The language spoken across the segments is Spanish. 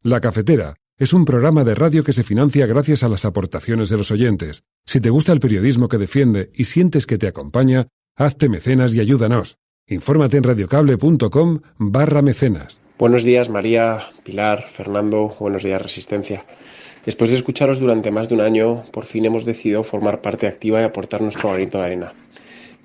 La Cafetera es un programa de radio que se financia gracias a las aportaciones de los oyentes. Si te gusta el periodismo que defiende y sientes que te acompaña, hazte mecenas y ayúdanos. Infórmate en radiocable.com/mecenas. Buenos días, María, Pilar, Fernando, buenos días, Resistencia. Después de escucharos durante más de un año, por fin hemos decidido formar parte activa y aportar nuestro granito de arena.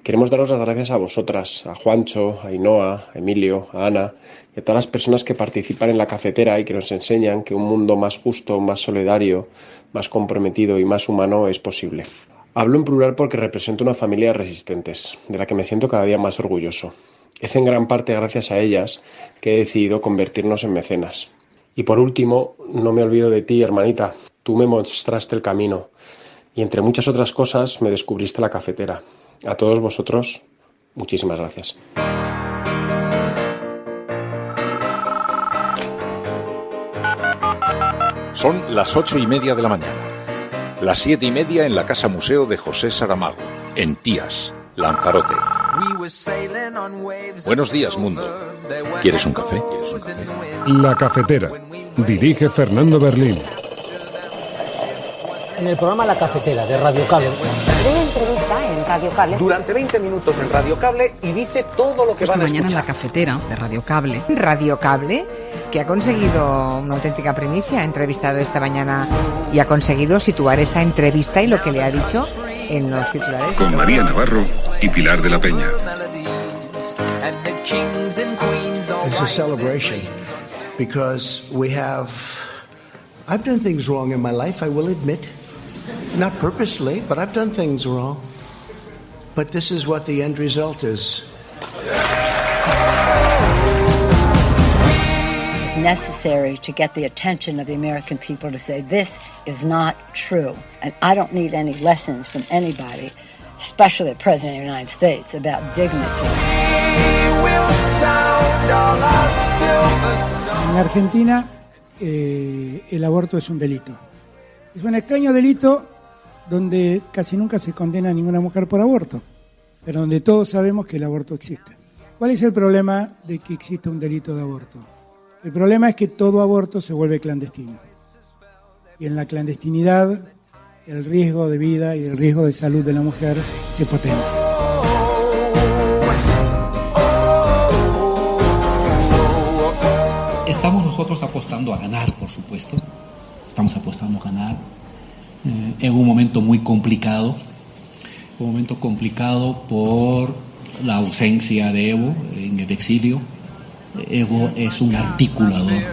Queremos daros las gracias a vosotras, a Juancho, a Ainhoa, a Emilio, a Ana y a todas las personas que participan en la cafetera y que nos enseñan que un mundo más justo, más solidario, más comprometido y más humano es posible. Hablo en plural porque represento una familia de resistentes, de la que me siento cada día más orgulloso. Es en gran parte gracias a ellas que he decidido convertirnos en mecenas. Y por último, no me olvido de ti, hermanita. Tú me mostraste el camino y entre muchas otras cosas me descubriste la cafetera. A todos vosotros, muchísimas gracias. Son las 8:30 de la mañana. Las 7:30 en la Casa Museo de José Saramago, en Tías, Lanzarote. Buenos días, mundo. ¿Quieres un café? La Cafetera. Dirige Fernando Berlín. En el programa La Cafetera de Radio Cable. Una entrevista en Radio Cable. Durante 20 minutos en Radio Cable y dice todo lo que van a escuchar. Mañana en La Cafetera de Radio Cable. Radio Cable, que ha conseguido una auténtica primicia, ha entrevistado esta mañana y ha conseguido situar esa entrevista y lo que le ha dicho en los titulares. Con María Navarro y Pilar de la Peña. It's a celebration because I've done things wrong in my life, I will admit. Not purposely, but I've done things wrong. But this is what the end result is. It's necessary to get the attention of the American people to say this is not true. And I don't need any lessons from anybody, especially the President of the United States, about dignity. En Argentina, el aborto es un delito. Es un extraño delito donde casi nunca se condena a ninguna mujer por aborto, pero donde todos sabemos que el aborto existe. ¿Cuál es el problema de que exista un delito de aborto? El problema es que todo aborto se vuelve clandestino. Y en la clandestinidad, el riesgo de vida y el riesgo de salud de la mujer se potencia. Estamos nosotros apostando a ganar, por supuesto. Estamos apostando a ganar en un momento muy complicado. Un momento complicado por la ausencia de Evo en el exilio. Evo es un articulador.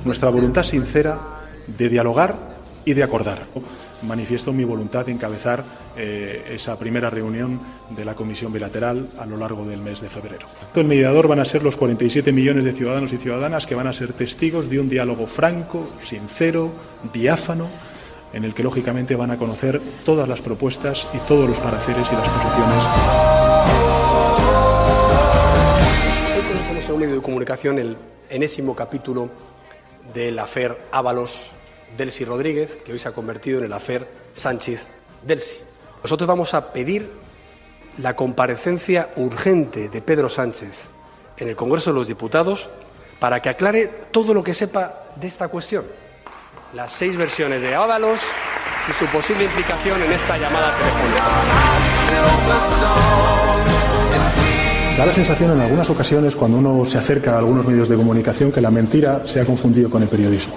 Nuestra voluntad sincera de dialogar y de acordar. Manifiesto mi voluntad de encabezar esa primera reunión de la Comisión Bilateral a lo largo del mes de febrero. El mediador van a ser los 47 millones de ciudadanos y ciudadanas que van a ser testigos de un diálogo franco, sincero, diáfano, en el que lógicamente van a conocer todas las propuestas y todos los pareceres y las posiciones. Hoy conocemos en un medio de comunicación el enésimo capítulo del affair Ábalos Delcy Rodríguez, que hoy se ha convertido en el affair Sánchez Delcy. Nosotros vamos a pedir la comparecencia urgente de Pedro Sánchez en el Congreso de los Diputados para que aclare todo lo que sepa de esta cuestión. Las 6 versiones de Ábalos y su posible implicación en esta llamada telefónica. Da la sensación en algunas ocasiones, cuando uno se acerca a algunos medios de comunicación, que la mentira se ha confundido con el periodismo.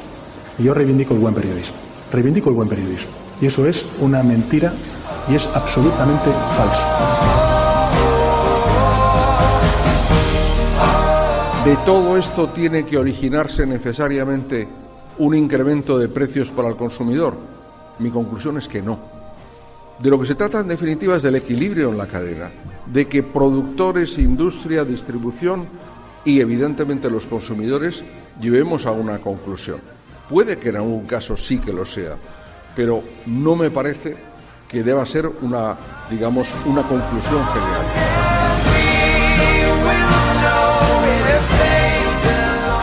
Y yo reivindico el buen periodismo. Reivindico el buen periodismo. Y eso es una mentira y es absolutamente falso. De todo esto tiene que originarse necesariamente un incremento de precios para el consumidor. Mi conclusión es que no. De lo que se trata en definitiva es del equilibrio en la cadena, de que productores, industria, distribución y evidentemente los consumidores lleguemos a una conclusión. Puede que en algún caso sí que lo sea, pero no me parece que deba ser una conclusión general.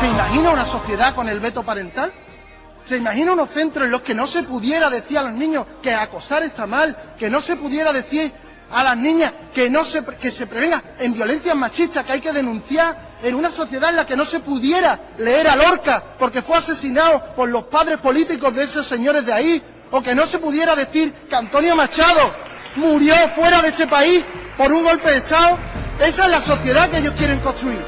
¿Se imagina una sociedad con el veto parental? ¿Se imagina unos centros en los que no se pudiera decir a los niños que acosar está mal, que no se pudiera decir a las niñas, que se prevenga en violencias machistas que hay que denunciar en una sociedad en la que no se pudiera leer a Lorca porque fue asesinado por los padres políticos de esos señores de ahí, o que no se pudiera decir que Antonio Machado murió fuera de este país por un golpe de Estado. Esa es la sociedad que ellos quieren construir.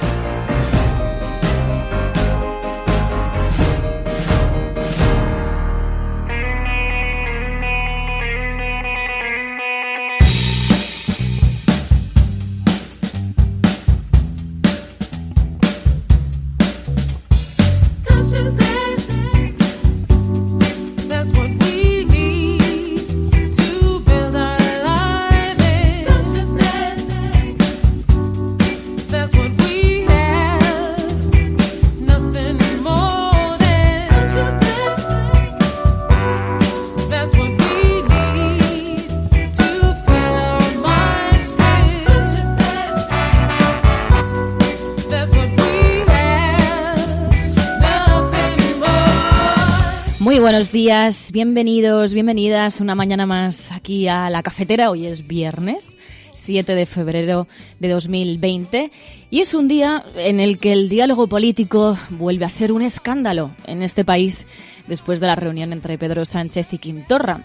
Muy buenos días, bienvenidos, bienvenidas una mañana más aquí a La Cafetera. Hoy es viernes 7 de febrero de 2020 y es un día en el que el diálogo político vuelve a ser un escándalo en este país después de la reunión entre Pedro Sánchez y Quim Torra.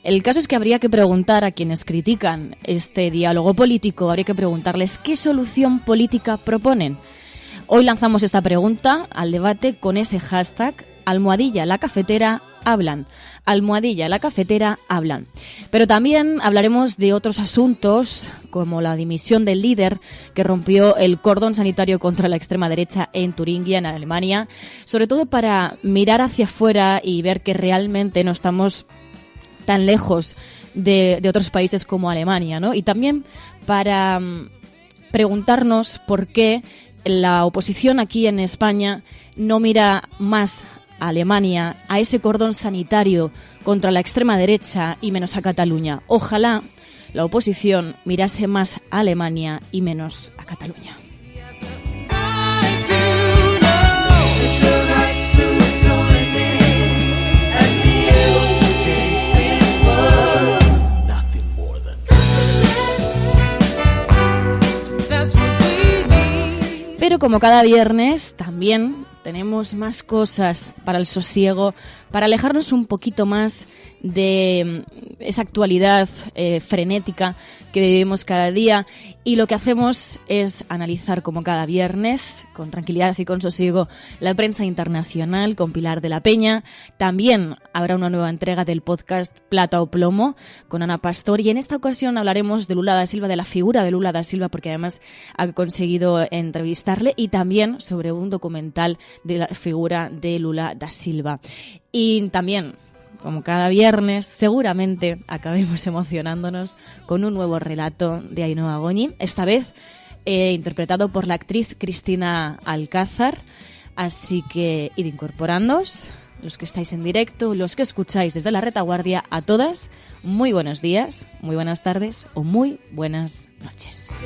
El caso es que habría que preguntar a quienes critican este diálogo político, habría que preguntarles qué solución política proponen. Hoy lanzamos esta pregunta al debate con ese hashtag #LaCafeteraHablan. #LaCafeteraHablan. Pero también hablaremos de otros asuntos, como la dimisión del líder que rompió el cordón sanitario contra la extrema derecha en Turingia, en Alemania, sobre todo para mirar hacia afuera y ver que realmente no estamos tan lejos de otros países como Alemania, ¿no? Y también para preguntarnos por qué la oposición aquí en España no mira más a Alemania, a ese cordón sanitario contra la extrema derecha y menos a Cataluña. Ojalá la oposición mirase más a Alemania y menos a Cataluña. Pero como cada viernes, también tenemos más cosas para el sosiego, para alejarnos un poquito más de esa actualidad frenética que vivimos cada día. Y lo que hacemos es analizar, como cada viernes, con tranquilidad y con sosiego, la prensa internacional con Pilar de la Peña. También habrá una nueva entrega del podcast Plata o Plomo con Ana Pastor. Y en esta ocasión hablaremos de Lula da Silva, de la figura de Lula da Silva, porque además ha conseguido entrevistarle, y también sobre un documental de la figura de Lula da Silva. Y también, como cada viernes, seguramente acabemos emocionándonos con un nuevo relato de Ainhoa Goñi, esta vez interpretado por la actriz Cristina Alcázar. Así que id incorporándoos, los que estáis en directo, los que escucháis desde la retaguardia, a todas, muy buenos días, muy buenas tardes o muy buenas noches.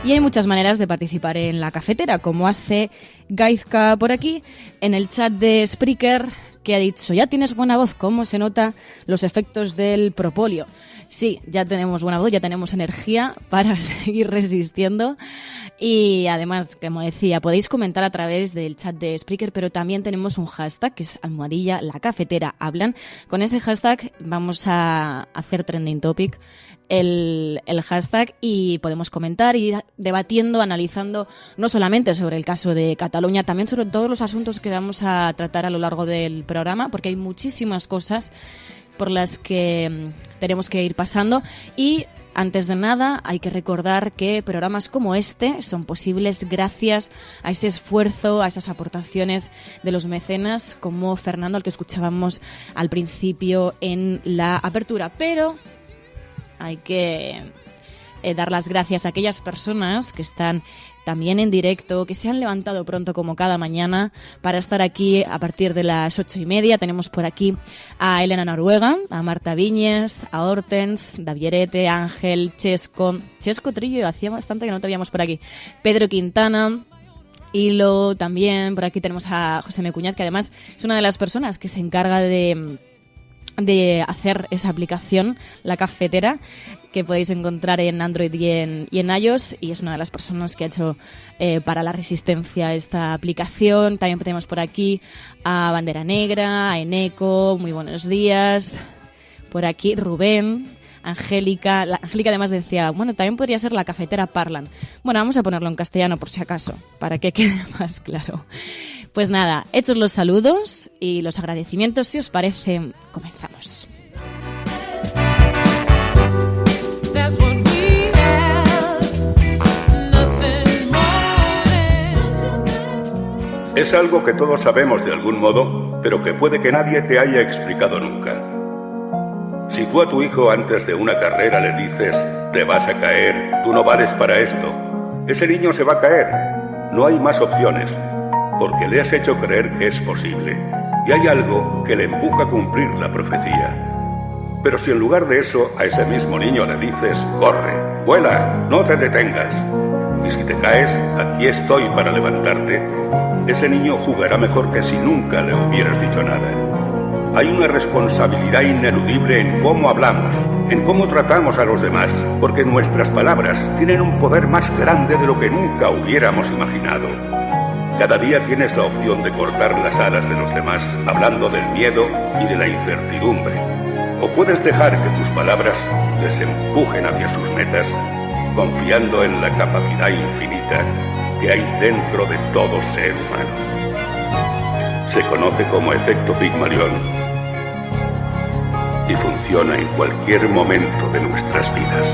Y hay muchas maneras de participar en La Cafetera, como hace Gaizka por aquí, en el chat de Spreaker, que ha dicho: ya tienes buena voz, ¿cómo se nota los efectos del propóleo? Sí, ya tenemos buena voz, ya tenemos energía para seguir resistiendo. Y además, como decía, podéis comentar a través del chat de Spreaker, pero también tenemos un hashtag que es #LaCafeteraHablan. Con ese hashtag vamos a hacer trending topic el hashtag, y podemos comentar, ir debatiendo, analizando no solamente sobre el caso de Cataluña, también sobre todos los asuntos que vamos a tratar a lo largo del programa, porque hay muchísimas cosas por las que tenemos que ir pasando. Y antes de nada, hay que recordar que programas como este son posibles gracias a ese esfuerzo, a esas aportaciones de los mecenas, como Fernando, al que escuchábamos al principio en la apertura. Pero hay que dar las gracias a aquellas personas que están también en directo, que se han levantado pronto como cada mañana para estar aquí a partir de las 8:30. Tenemos por aquí a Elena Noruega, a Marta Viñes, a Hortens, Davierete, Ángel, Chesco Trillo, hacía bastante que no te veíamos por aquí, Pedro Quintana, Hilo también. Por aquí tenemos a José Mecuñat, que además es una de las personas que se encarga de hacer esa aplicación, la cafetera, que podéis encontrar en Android y en iOS, y es una de las personas que ha hecho para la Resistencia esta aplicación. También tenemos por aquí a Bandera Negra, a Eneco, muy buenos días. Por aquí Rubén, Angélica. Angélica además decía, bueno, también podría ser la cafetera Parlan. Bueno, vamos a ponerlo en castellano por si acaso, para que quede más claro. Pues nada, hechos los saludos y los agradecimientos, si os parece, comenzamos. Es algo que todos sabemos de algún modo, pero que puede que nadie te haya explicado nunca. Si tú a tu hijo antes de una carrera le dices, te vas a caer, tú no vales para esto, ese niño se va a caer. No hay más opciones, porque le has hecho creer que es posible, y hay algo que le empuja a cumplir la profecía. Pero si en lugar de eso a ese mismo niño le dices, corre, vuela, no te detengas, y si te caes, aquí estoy para levantarte, ese niño jugará mejor que si nunca le hubieras dicho nada. Hay una responsabilidad ineludible en cómo hablamos, en cómo tratamos a los demás, porque nuestras palabras tienen un poder más grande de lo que nunca hubiéramos imaginado. Cada día tienes la opción de cortar las alas de los demás hablando del miedo y de la incertidumbre. O puedes dejar que tus palabras les empujen hacia sus metas, confiando en la capacidad infinita que hay dentro de todo ser humano. Se conoce como efecto Pigmalión y funciona en cualquier momento de nuestras vidas.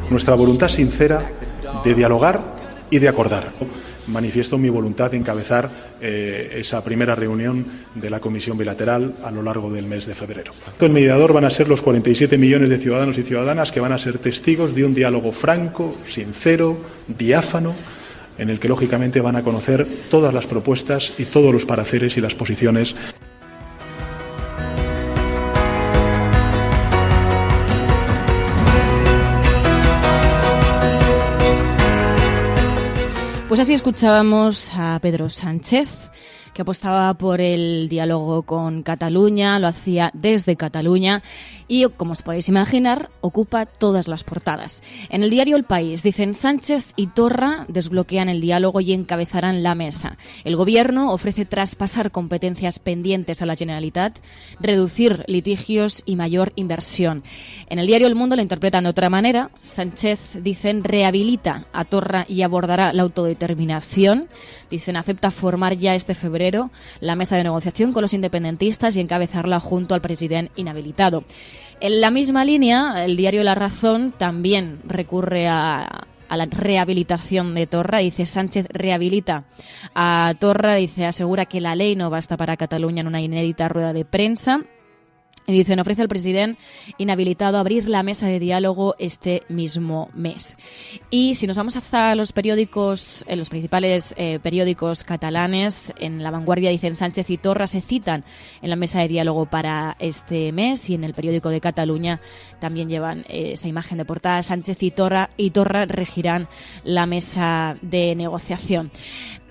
Nuestra voluntad sincera de dialogar y de acordar. Manifiesto mi voluntad de encabezar esa primera reunión de la Comisión Bilateral a lo largo del mes de febrero. El mediador van a ser los 47 millones de ciudadanos y ciudadanas que van a ser testigos de un diálogo franco, sincero, diáfano, en el que lógicamente van a conocer todas las propuestas y todos los pareceres y las posiciones. Pues así escuchábamos a Pedro Sánchez, que apostaba por el diálogo con Cataluña, lo hacía desde Cataluña y, como os podéis imaginar, ocupa todas las portadas. En el diario El País dicen Sánchez y Torra desbloquean el diálogo y encabezarán la mesa. El Gobierno ofrece traspasar competencias pendientes a la Generalitat, reducir litigios y mayor inversión. En el diario El Mundo lo interpretan de otra manera. Sánchez, dicen, rehabilita a Torra y abordará la autodeterminación. Dicen, acepta formar ya este febrero la mesa de negociación con los independentistas y encabezarla junto al presidente inhabilitado. En la misma línea, el diario La Razón también recurre a la rehabilitación de Torra. Dice, Sánchez rehabilita a Torra, dice, asegura que la ley no basta para Cataluña en una inédita rueda de prensa. Y dicen, ofrece al presidente inhabilitado abrir la mesa de diálogo este mismo mes. Y si nos vamos hasta los periódicos, los principales periódicos catalanes, en La Vanguardia dicen Sánchez y Torra se citan en la mesa de diálogo para este mes, y en el periódico de Cataluña también llevan esa imagen de portada, Sánchez y Torra regirán la mesa de negociación.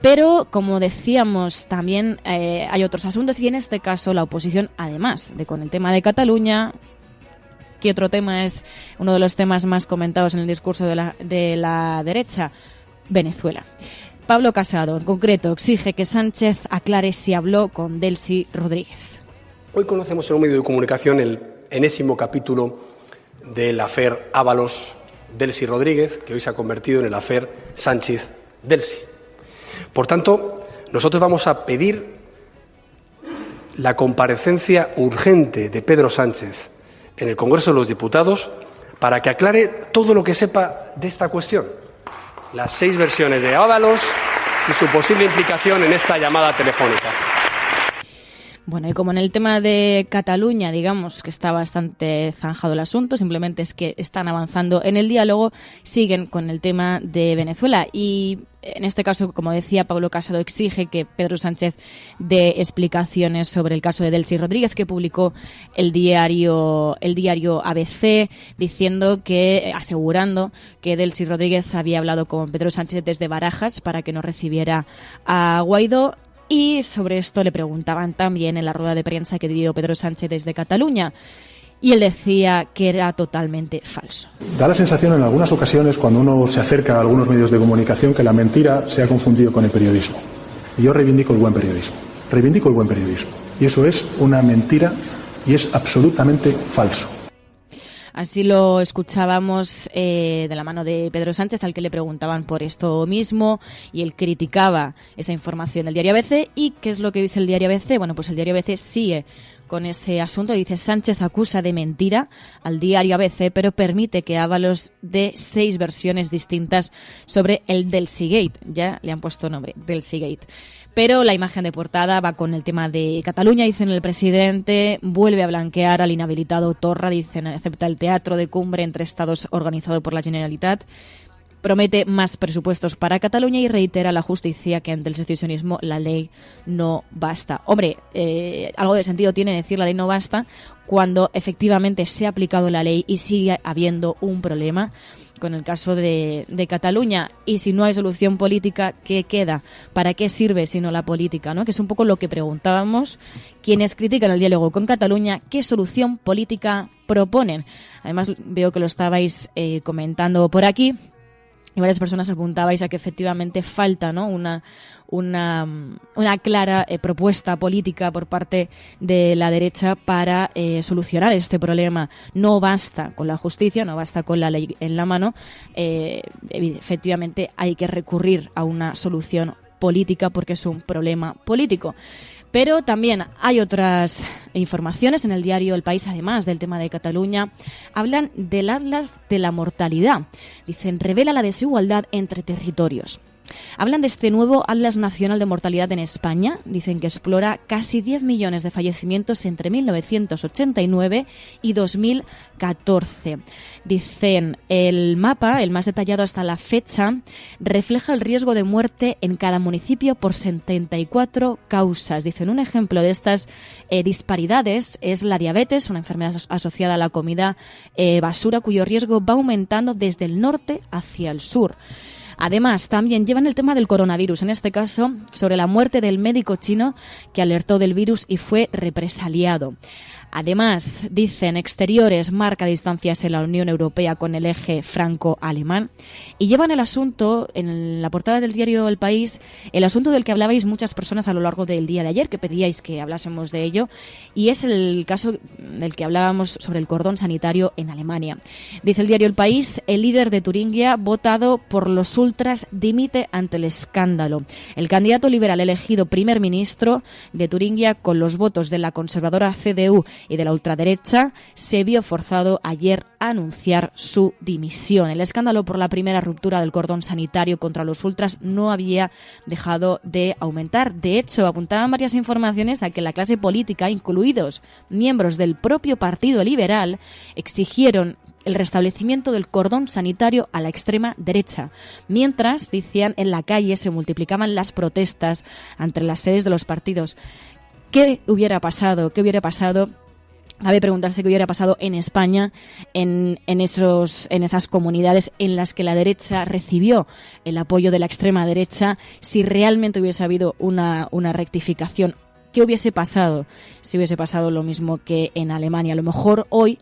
Pero, como decíamos, también hay otros asuntos y en este caso la oposición, además de con el tema de Cataluña, que otro tema es uno de los temas más comentados en el discurso de la derecha, Venezuela. Pablo Casado, en concreto, exige que Sánchez aclare si habló con Delcy Rodríguez. Hoy conocemos en un medio de comunicación el enésimo capítulo del affair Ábalos-Delcy Rodríguez, que hoy se ha convertido en el affair Sánchez-Delcy. Por tanto, nosotros vamos a pedir la comparecencia urgente de Pedro Sánchez en el Congreso de los Diputados para que aclare todo lo que sepa de esta cuestión, las 6 versiones de Ábalos y su posible implicación en esta llamada telefónica. Bueno, y como en el tema de Cataluña, digamos que está bastante zanjado el asunto, simplemente es que están avanzando en el diálogo, siguen con el tema de Venezuela y en este caso, como decía, Pablo Casado exige que Pedro Sánchez dé explicaciones sobre el caso de Delcy Rodríguez, que publicó el diario ABC, asegurando que Delcy Rodríguez había hablado con Pedro Sánchez desde Barajas para que no recibiera a Guaidó. Y sobre esto le preguntaban también en la rueda de prensa que dio Pedro Sánchez desde Cataluña. Y él decía que era totalmente falso. Da la sensación en algunas ocasiones, cuando uno se acerca a algunos medios de comunicación, que la mentira se ha confundido con el periodismo. Y yo reivindico el buen periodismo. Y eso es una mentira y es absolutamente falso. Así lo escuchábamos de la mano de Pedro Sánchez, al que le preguntaban por esto mismo, y él criticaba esa información del diario ABC. ¿Y qué es lo que dice el diario ABC? Bueno, pues el diario ABC sigue con ese asunto. Dice: Sánchez acusa de mentira al diario ABC, pero permite que Ábalos dé 6 versiones distintas sobre el Delcygate. Ya le han puesto nombre, Delcygate. Pero la imagen de portada va con el tema de Cataluña. Dicen el presidente vuelve a blanquear al inhabilitado Torra. Dicen acepta el teatro de cumbre entre estados organizado por la Generalitat. Promete más presupuestos para Cataluña y reitera a la justicia que ante el secesionismo la ley no basta. Hombre, algo de sentido tiene decir la ley no basta cuando efectivamente se ha aplicado la ley y sigue habiendo un problema con el caso de Cataluña. Y si no hay solución política, ¿qué queda? ¿Para qué sirve sino la política, ¿no? Que es un poco lo que preguntábamos quienes critican el diálogo con Cataluña. ¿Qué solución política proponen? Además, veo que lo estabais comentando por aquí. Y varias personas apuntabais a que efectivamente falta, ¿no?, una clara propuesta política por parte de la derecha para solucionar este problema. No basta con la justicia, no basta con la ley en la mano. Efectivamente hay que recurrir a una solución política porque es un problema político. Pero también hay otras informaciones en el diario El País, además del tema de Cataluña. Hablan del Atlas de la Mortalidad. Dicen, revela la desigualdad entre territorios. Hablan de este nuevo Atlas Nacional de Mortalidad en España. Dicen que explora casi 10 millones de fallecimientos entre 1989 y 2014. Dicen, el mapa, el más detallado hasta la fecha, refleja el riesgo de muerte en cada municipio por 74 causas. Dicen, un ejemplo de estas disparidades es la diabetes, una enfermedad asociada a la comida basura, cuyo riesgo va aumentando desde el norte hacia el sur. Además, también llevan el tema del coronavirus, en este caso sobre la muerte del médico chino que alertó del virus y fue represaliado. Además, dicen, exteriores marca distancias en la Unión Europea con el eje franco-alemán, y llevan el asunto, en la portada del diario El País, el asunto del que hablabais muchas personas a lo largo del día de ayer, que pedíais que hablásemos de ello, y es el caso del que hablábamos sobre el cordón sanitario en Alemania. Dice el diario El País, el líder de Turingia, votado por los ultras, dimite ante el escándalo. El candidato liberal elegido primer ministro de Turingia con los votos de la conservadora CDU y de la ultraderecha se vio forzado ayer a anunciar su dimisión. El escándalo por la primera ruptura del cordón sanitario contra los ultras no había dejado de aumentar. De hecho, apuntaban varias informaciones a que la clase política, incluidos miembros del propio Partido Liberal, exigieron el restablecimiento del cordón sanitario a la extrema derecha. Mientras, decían, en la calle se multiplicaban las protestas ante las sedes de los partidos. ¿Qué hubiera pasado Cabe preguntarse qué hubiera pasado en España, en esas comunidades en las que la derecha recibió el apoyo de la extrema derecha, si realmente hubiese habido una rectificación. ¿Qué hubiese pasado si hubiese pasado lo mismo que en Alemania? A lo mejor hoy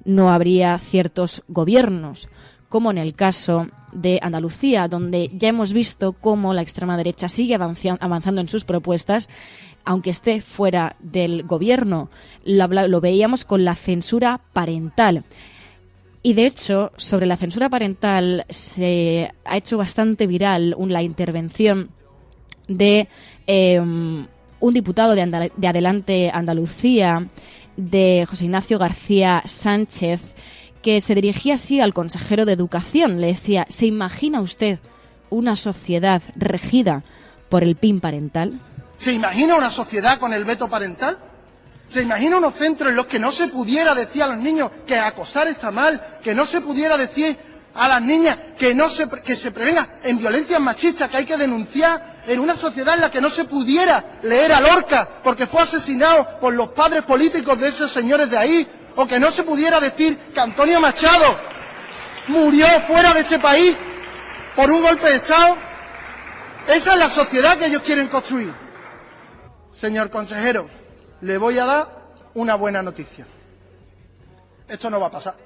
no habría ciertos gobiernos, como en el caso de Andalucía, donde ya hemos visto cómo la extrema derecha sigue avanzando en sus propuestas, aunque esté fuera del gobierno. Lo veíamos con la censura parental. Y de hecho, sobre la censura parental se ha hecho bastante viral la intervención de un diputado de Adelante Andalucía, de José Ignacio García Sánchez, que se dirigía así al consejero de Educación. Le decía: ¿se imagina usted una sociedad regida por el PIN parental? ¿Se imagina una sociedad con el veto parental? ¿Se imagina unos centros en los que no se pudiera decir a los niños que acosar está mal, que no se pudiera decir a las niñas que se prevenga en violencias machistas, que hay que denunciar, en una sociedad en la que no se pudiera leer a Lorca porque fue asesinado por los padres políticos de esos señores de ahí, o que no se pudiera decir que Antonio Machado murió fuera de este país por un golpe de Estado? Esa es la sociedad que ellos quieren construir. Señor consejero, le voy a dar una buena noticia. Esto no va a pasar,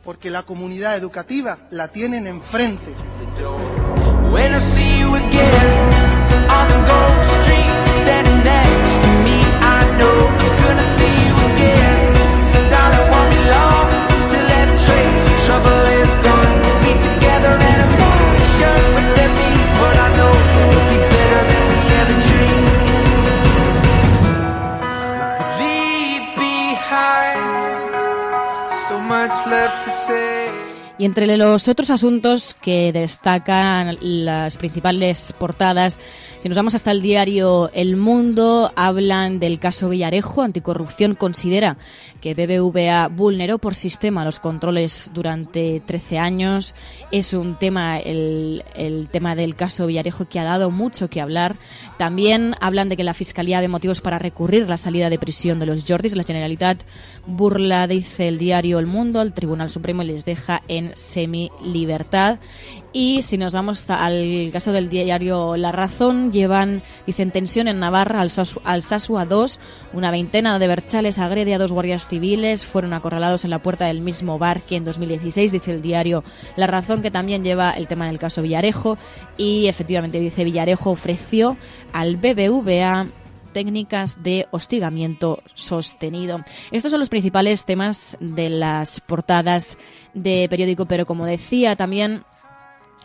porque la comunidad educativa la tienen enfrente. Y entre los otros asuntos que destacan las principales portadas, si nos vamos hasta el diario El Mundo, hablan del caso Villarejo. Anticorrupción considera que BBVA vulneró por sistema los controles durante 13 años. Es un tema, el tema del caso Villarejo, que ha dado mucho que hablar. También hablan de que la Fiscalía ve motivos para recurrir la salida de prisión de los Jordis. La Generalitat burla, dice el diario El Mundo, al Tribunal Supremo y les deja en semilibertad. Y si nos vamos al caso del diario La Razón, dicen tensión en Navarra, Alsasua 2, una veintena de berchales agrede a 2 guardias civiles, fueron acorralados en la puerta del mismo bar que en 2016, dice el diario La Razón, que también lleva el tema del caso Villarejo. Y efectivamente, dice, Villarejo ofreció al BBVA técnicas de hostigamiento sostenido. Estos son los principales temas de las portadas de periódico, pero como decía, también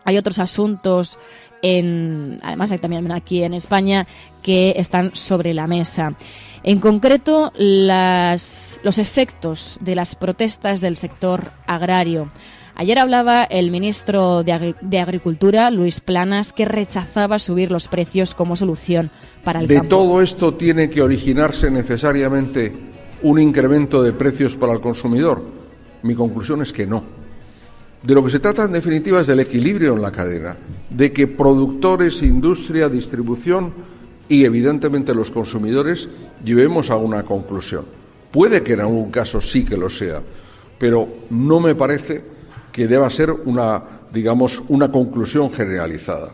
hay otros asuntos, además hay también aquí en España, que están sobre la mesa. En concreto, los efectos de las protestas del sector agrario. Ayer hablaba el ministro de Agricultura, Luis Planas, que rechazaba subir los precios como solución para el campo. De todo esto tiene que originarse necesariamente un incremento de precios para el consumidor. Mi conclusión es que no. De lo que se trata, en definitiva, es del equilibrio en la cadena, de que productores, industria, distribución y, evidentemente, los consumidores llevemos a una conclusión. Puede que en algún caso sí que lo sea, pero no me parece que deba ser una conclusión generalizada.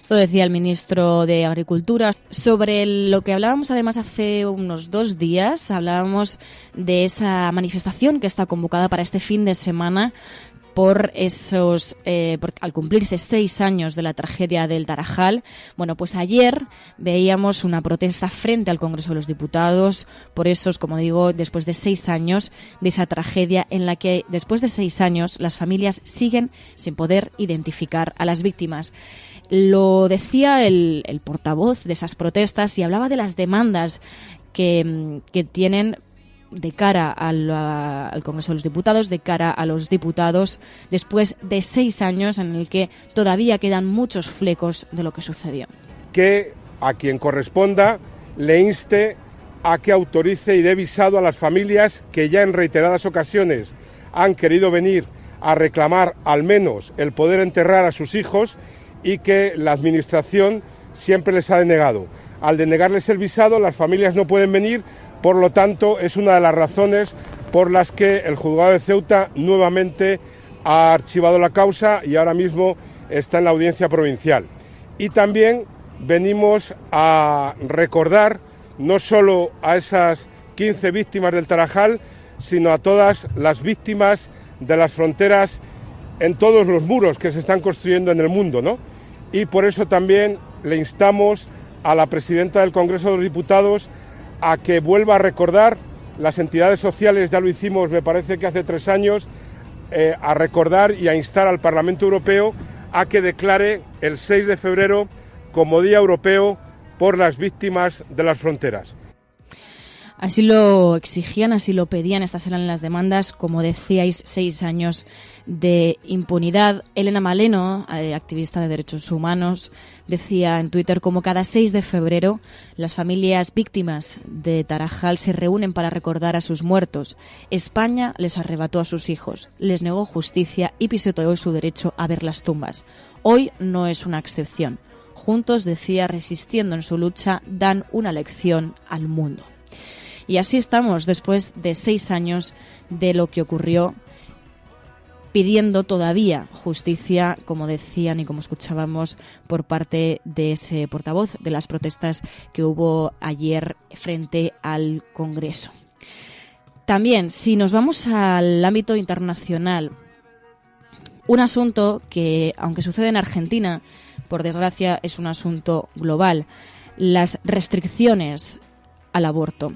Esto decía el ministro de Agricultura. Sobre lo que hablábamos además hace unos 2 días, hablábamos de esa manifestación que está convocada para este fin de semana por al cumplirse 6 años de la tragedia del Tarajal. Bueno, pues ayer veíamos una protesta frente al Congreso de los Diputados por esos, como digo, después de 6 años de esa tragedia, en la que después de 6 años las familias siguen sin poder identificar a las víctimas. Lo decía el portavoz de esas protestas y hablaba de las demandas que tienen de cara al Congreso de los Diputados, de cara a los diputados, después de 6 años en el que todavía quedan muchos flecos de lo que sucedió. Que a quien corresponda le inste a que autorice y dé visado a las familias que ya en reiteradas ocasiones han querido venir a reclamar al menos el poder enterrar a sus hijos y que la Administración siempre les ha denegado. Al denegarles el visado, las familias no pueden venir Por lo tanto, es una de las razones por las que el juzgado de Ceuta nuevamente ha archivado la causa y ahora mismo está en la audiencia provincial. Y también venimos a recordar no solo a esas 15 víctimas del Tarajal, sino a todas las víctimas de las fronteras en todos los muros que se están construyendo en el mundo, ¿no? Y por eso también le instamos a la presidenta del Congreso de los Diputados a que vuelva a recordar, las entidades sociales ya lo hicimos, me parece que hace 3 años, a recordar y a instar al Parlamento Europeo a que declare el 6 de febrero como Día Europeo por las víctimas de las fronteras. Así lo exigían, así lo pedían, estas eran las demandas, como decíais, 6 años de impunidad. Elena Maleno, activista de derechos humanos, decía en Twitter como cada 6 de febrero las familias víctimas de Tarajal se reúnen para recordar a sus muertos. España les arrebató a sus hijos, les negó justicia y pisoteó su derecho a ver las tumbas. Hoy no es una excepción. Juntos, decía, resistiendo en su lucha, dan una lección al mundo. Y así estamos, después de 6 años de lo que ocurrió, pidiendo todavía justicia, como decían y como escuchábamos por parte de ese portavoz de las protestas que hubo ayer frente al Congreso. También, si nos vamos al ámbito internacional, un asunto que, aunque sucede en Argentina, por desgracia es un asunto global, las restricciones al aborto.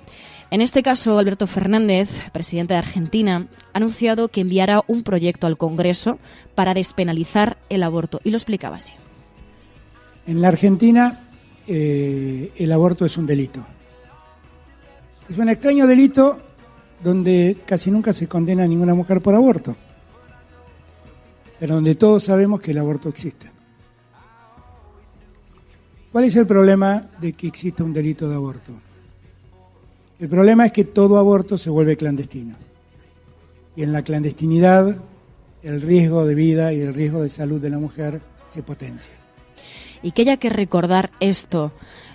En este caso, Alberto Fernández, presidente de Argentina, ha anunciado que enviará un proyecto al Congreso para despenalizar el aborto. Y lo explicaba así. En la Argentina, el aborto es un delito. Es un extraño delito donde casi nunca se condena a ninguna mujer por aborto, pero donde todos sabemos que el aborto existe. ¿Cuál es el problema de que exista un delito de aborto? El problema es que todo aborto se vuelve clandestino. Y en la clandestinidad, el riesgo de vida y el riesgo de salud de la mujer se potencia. Y que haya que recordar esto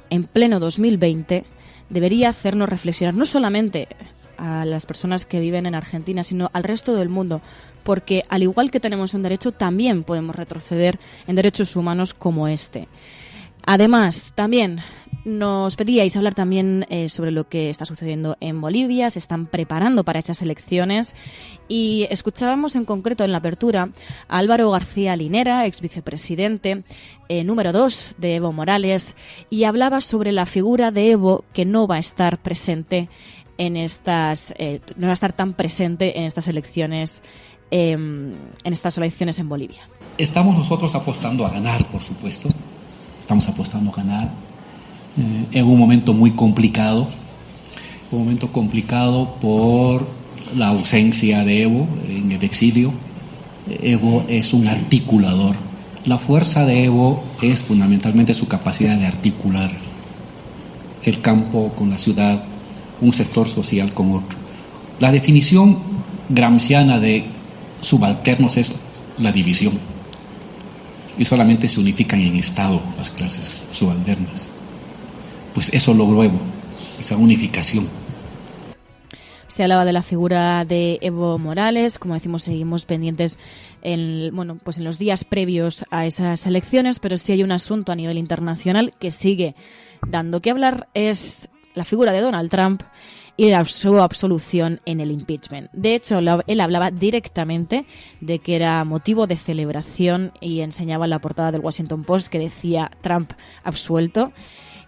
en pleno 2020 debería hacernos reflexionar no solamente a las personas que viven en Argentina, sino al resto del mundo, porque al igual que tenemos un derecho, también podemos retroceder en derechos humanos como este. Además, también nos pedíais hablar también sobre lo que está sucediendo en Bolivia. Se están preparando para esas elecciones y escuchábamos en concreto en la apertura a Álvaro García Linera, ex vicepresidente número 2 de Evo Morales, y hablaba sobre la figura de Evo que no va a estar presente en estas, no va a estar tan presente en estas elecciones en Bolivia. Estamos nosotros apostando a ganar, por supuesto. Estamos apostando a ganar en un momento muy complicado, por la ausencia de Evo en el exilio. Evo es un articulador. La fuerza de Evo es fundamentalmente su capacidad de articular el campo con la ciudad, un sector social con otro. La definición gramsciana de subalternos es la división. Y solamente se unifican en Estado las clases subalternas. Pues eso logró Evo, esa unificación. Se hablaba de la figura de Evo Morales, como decimos, seguimos pendientes en los días previos a esas elecciones, pero sí hay un asunto a nivel internacional que sigue dando que hablar, es la figura de Donald Trump y su absolución en el impeachment. De hecho, él hablaba directamente de que era motivo de celebración y enseñaba la portada del Washington Post que decía Trump absuelto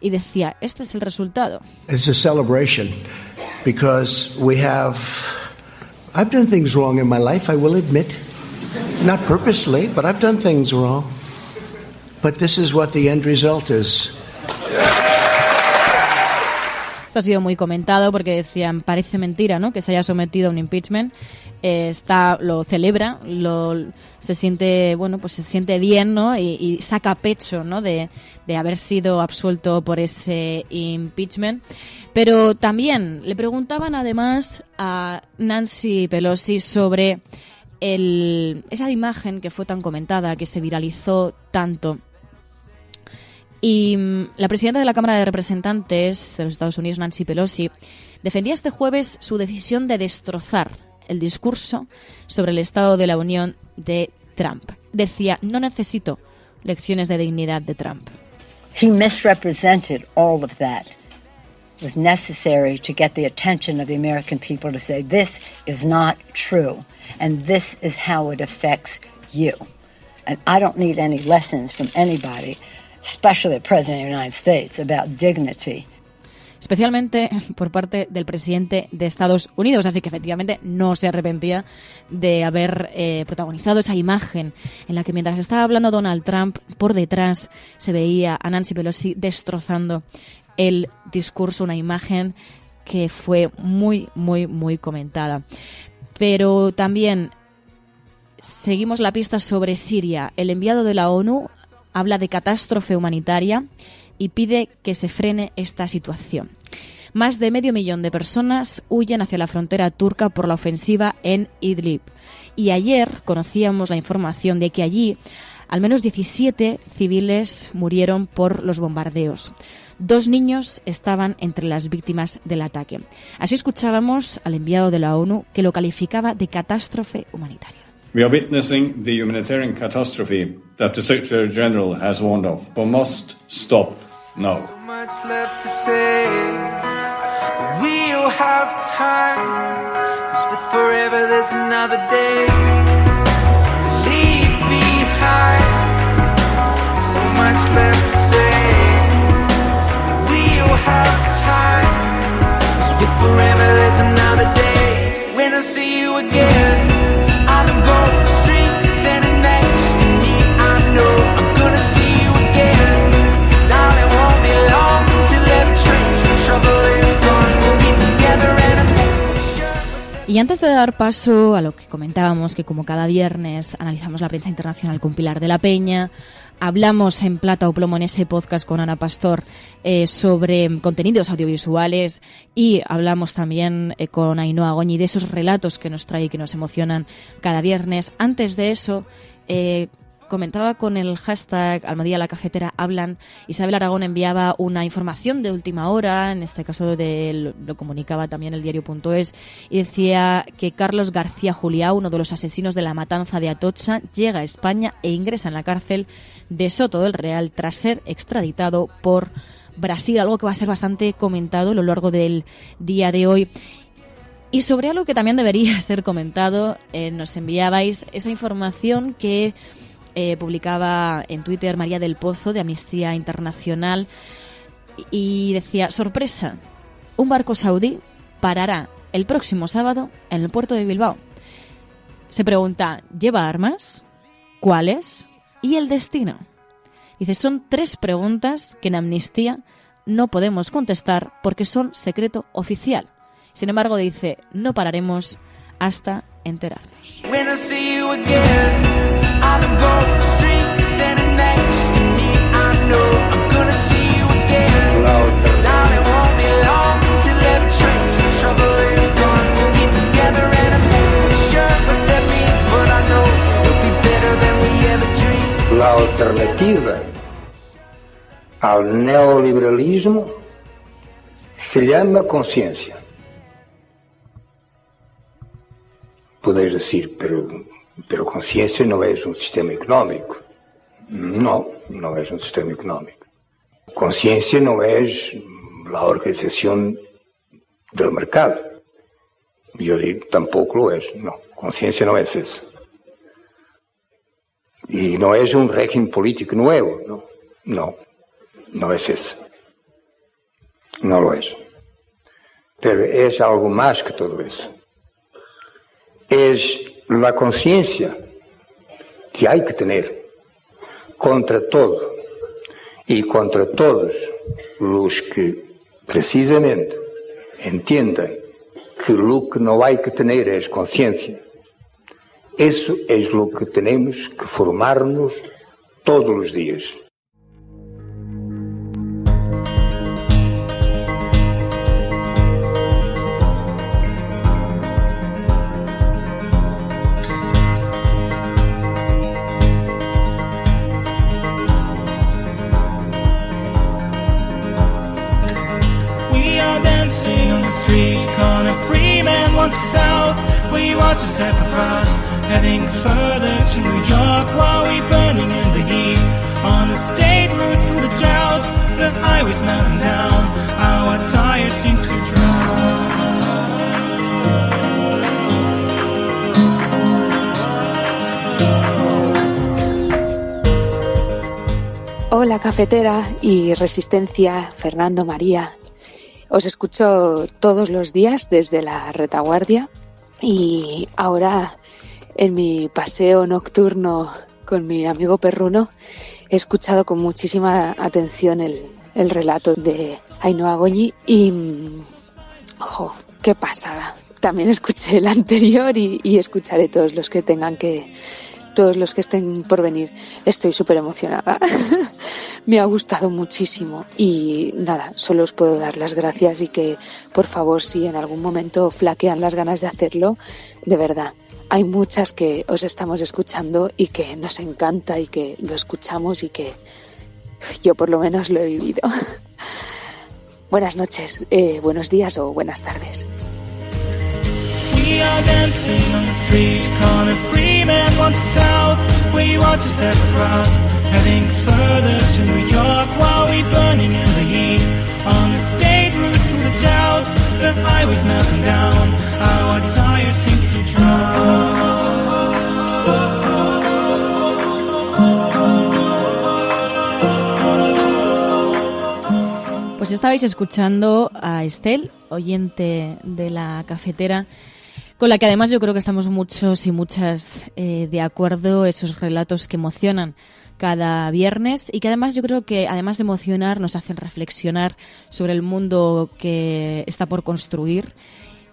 y decía, este es el resultado. It's a celebration because I've done things wrong in my life, I will admit. Not purposely, but I've done things wrong. But this is what the end result is. Esto ha sido muy comentado porque decían, parece mentira, ¿no?, que se haya sometido a un impeachment. Lo celebra, se siente bien, ¿no?, y saca pecho, ¿no?, de haber sido absuelto por ese impeachment. Pero también le preguntaban además a Nancy Pelosi sobre esa imagen que fue tan comentada, que se viralizó tanto, Y la presidenta de la Cámara de Representantes de los Estados Unidos, Nancy Pelosi, defendía este jueves su decisión de destrozar el discurso sobre el Estado de la Unión de Trump. Decía, no necesito lecciones de dignidad de Trump. He misrepresented all of that. It was necessary to get the attention of the American people to say this is not true and this is how it affects you. And I don't need any lessons from anybody, especially the President of the United States, about dignity. Especialmente por parte del presidente de Estados Unidos, así que efectivamente no se arrepentía de haber protagonizado esa imagen en la que mientras estaba hablando Donald Trump, por detrás se veía a Nancy Pelosi destrozando el discurso, una imagen que fue muy, muy, muy comentada. Pero también seguimos la pista sobre Siria. El enviado de la ONU habla de catástrofe humanitaria y pide que se frene esta situación. Más de 500.000 de personas huyen hacia la frontera turca por la ofensiva en Idlib. Y ayer conocíamos la información de que allí al menos 17 civiles murieron por los bombardeos. 2 niños estaban entre las víctimas del ataque. Así escuchábamos al enviado de la ONU que lo calificaba de catástrofe humanitaria. We are witnessing the humanitarian catastrophe that the Secretary General has warned of. We must stop now. So much left to say, but we'll have time, 'cause with forever there's another day. Leave behind, so much left to say, but we'll have time, 'cause with forever there's another day. When I see you again, on the gold street, standing next to me, I know I'm gonna see you again. Darling, won't be long till every trace of trouble is gone. We'll be together and I'm sure. Y antes de dar paso a lo que comentábamos, que como cada viernes analizamos la prensa internacional con Pilar de la Peña, hablamos en Plata o Plomo en ese podcast con Ana Pastor sobre contenidos audiovisuales y hablamos también con Ainhoa Goñi de esos relatos que nos trae y que nos emocionan cada viernes. Antes de eso, comentaba con el hashtag Almadía la Cafetera hablan. Isabel Aragón enviaba una información de última hora, en este caso lo comunicaba también el diario.es, y decía que Carlos García Juliá, uno de los asesinos de la matanza de Atocha, llega a España e ingresa en la cárcel de Soto del Real tras ser extraditado por Brasil, algo que va a ser bastante comentado a lo largo del día de hoy. Y sobre algo que también debería ser comentado, nos enviabais esa información que publicaba en Twitter María del Pozo de Amnistía Internacional y decía, sorpresa, un barco saudí parará el próximo sábado en el puerto de Bilbao. Se pregunta, ¿lleva armas? ¿Cuáles? ¿Y el destino? Dice, son 3 preguntas que en Amnistía no podemos contestar porque son secreto oficial. Sin embargo, dice, no pararemos hasta enterarnos. When I see you again, on the gold street, standing next to me, I know I'm gonna see you again. Darling, won't be long till every trace of trouble is gone. We'll be together and I'm not sure what that means, but I know it'll be better than we ever dreamed. La alternativa al neoliberalismo se llama conciencia. Podeis decir, pero conciencia no es un sistema económico. No, no es un sistema económico. Conciencia no es la organización del mercado. Yo digo, tampoco lo es. No, conciencia no es eso. Y no es un régimen político nuevo. No, no, no es eso. No lo es. Pero es algo más que todo eso. Es la conciencia que hay que tener contra todo y contra todos los que precisamente entiendan que lo que no hay que tener es conciencia. Eso es lo que tenemos que formarnos todos los días. street corner, free men want to south. We watch a separate cross, heading further to New York while we burning in the heat. On the state route through the drought, the highway's melting down. Our tire seems to drown. Hola cafetera y Resistencia, Fernando, María. Os escucho todos los días desde la retaguardia y ahora en mi paseo nocturno con mi amigo perruno he escuchado con muchísima atención el relato de Ainhoa Goñi y ¡ojo! ¡Qué pasada! También escuché el anterior y escucharé todos los que estén por venir. Estoy súper emocionada. Me ha gustado muchísimo y nada, solo os puedo dar las gracias y que por favor, si en algún momento flaquean las ganas de hacerlo, de verdad, hay muchas que os estamos escuchando y que nos encanta y que lo escuchamos y que yo por lo menos lo he vivido. Buenas noches, buenos días o buenas tardes. We are dancing on the street corner, free men want to south. We watch a separate cross, heading further to New York while we burning in the heat. On the state route through the drought, the highway's melting down. Our tire seems to drown. Pues estabais escuchando a Estel, oyente de la cafetera, con la que además yo creo que estamos muchos y muchas de acuerdo, esos relatos que emocionan cada viernes y que además yo creo que además de emocionar nos hacen reflexionar sobre el mundo que está por construir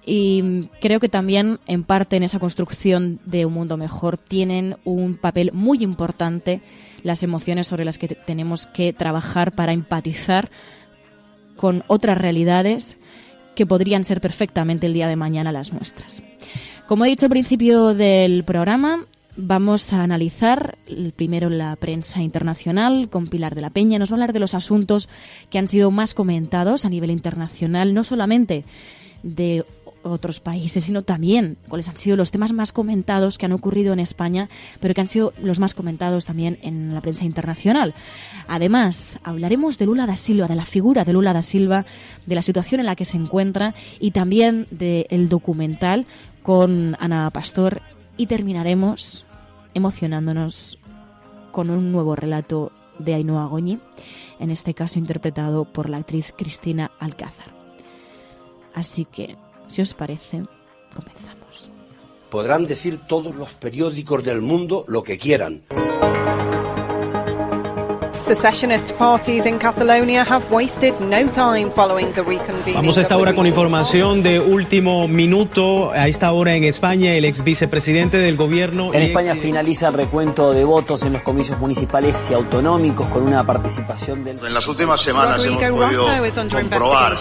y creo que también en parte en esa construcción de un mundo mejor tienen un papel muy importante las emociones sobre las que tenemos que trabajar para empatizar con otras realidades que podrían ser perfectamente el día de mañana las nuestras. Como he dicho al principio del programa, vamos a analizar primero la prensa internacional con Pilar de la Peña. Nos va a hablar de los asuntos que han sido más comentados a nivel internacional, no solamente de otros países, sino también cuáles han sido los temas más comentados que han ocurrido en España, pero que han sido los más comentados también en la prensa internacional. Además, hablaremos de Lula da Silva, de la figura de Lula da Silva, de la situación en la que se encuentra y también del documental con Ana Pastor y terminaremos emocionándonos con un nuevo relato de Ainhoa Goñi, en este caso interpretado por la actriz Cristina Alcázar. Así que, si os parece, comenzamos. Podrán decir todos los periódicos del mundo lo que quieran. Secessionist parties in Catalonia have wasted no time following the reconvening. Vamos a esta hora con información de último minuto. A esta hora en España, el ex vicepresidente del gobierno... En España finaliza el recuento de votos en los comicios municipales y autonómicos con una participación del... En las últimas semanas hemos podido comprobar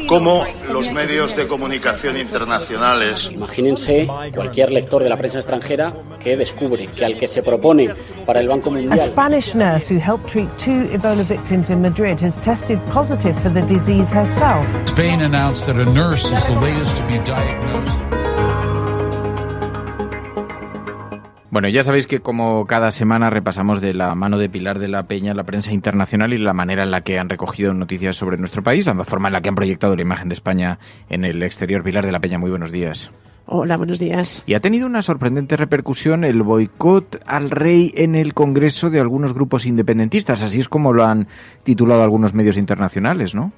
cómo los medios de comunicación internacionales... Imagínense cualquier lector de la prensa extranjera que descubre que al que se propone para el Banco Mundial... A Spanish nurse who helped treat 2 Ebola victims in Madrid has tested positive for the disease herself. Spain announced that a nurse is the latest to be diagnosed. Bueno, ya sabéis que como cada semana repasamos de la mano de Pilar de la Peña la prensa internacional y la manera en la que han recogido noticias sobre nuestro país, la forma en la que han proyectado la imagen de España en el exterior. Pilar de la Peña, muy buenos días. Hola, buenos días. Y ha tenido una sorprendente repercusión el boicot al rey en el Congreso de algunos grupos independentistas. Así es como lo han titulado algunos medios internacionales, ¿no?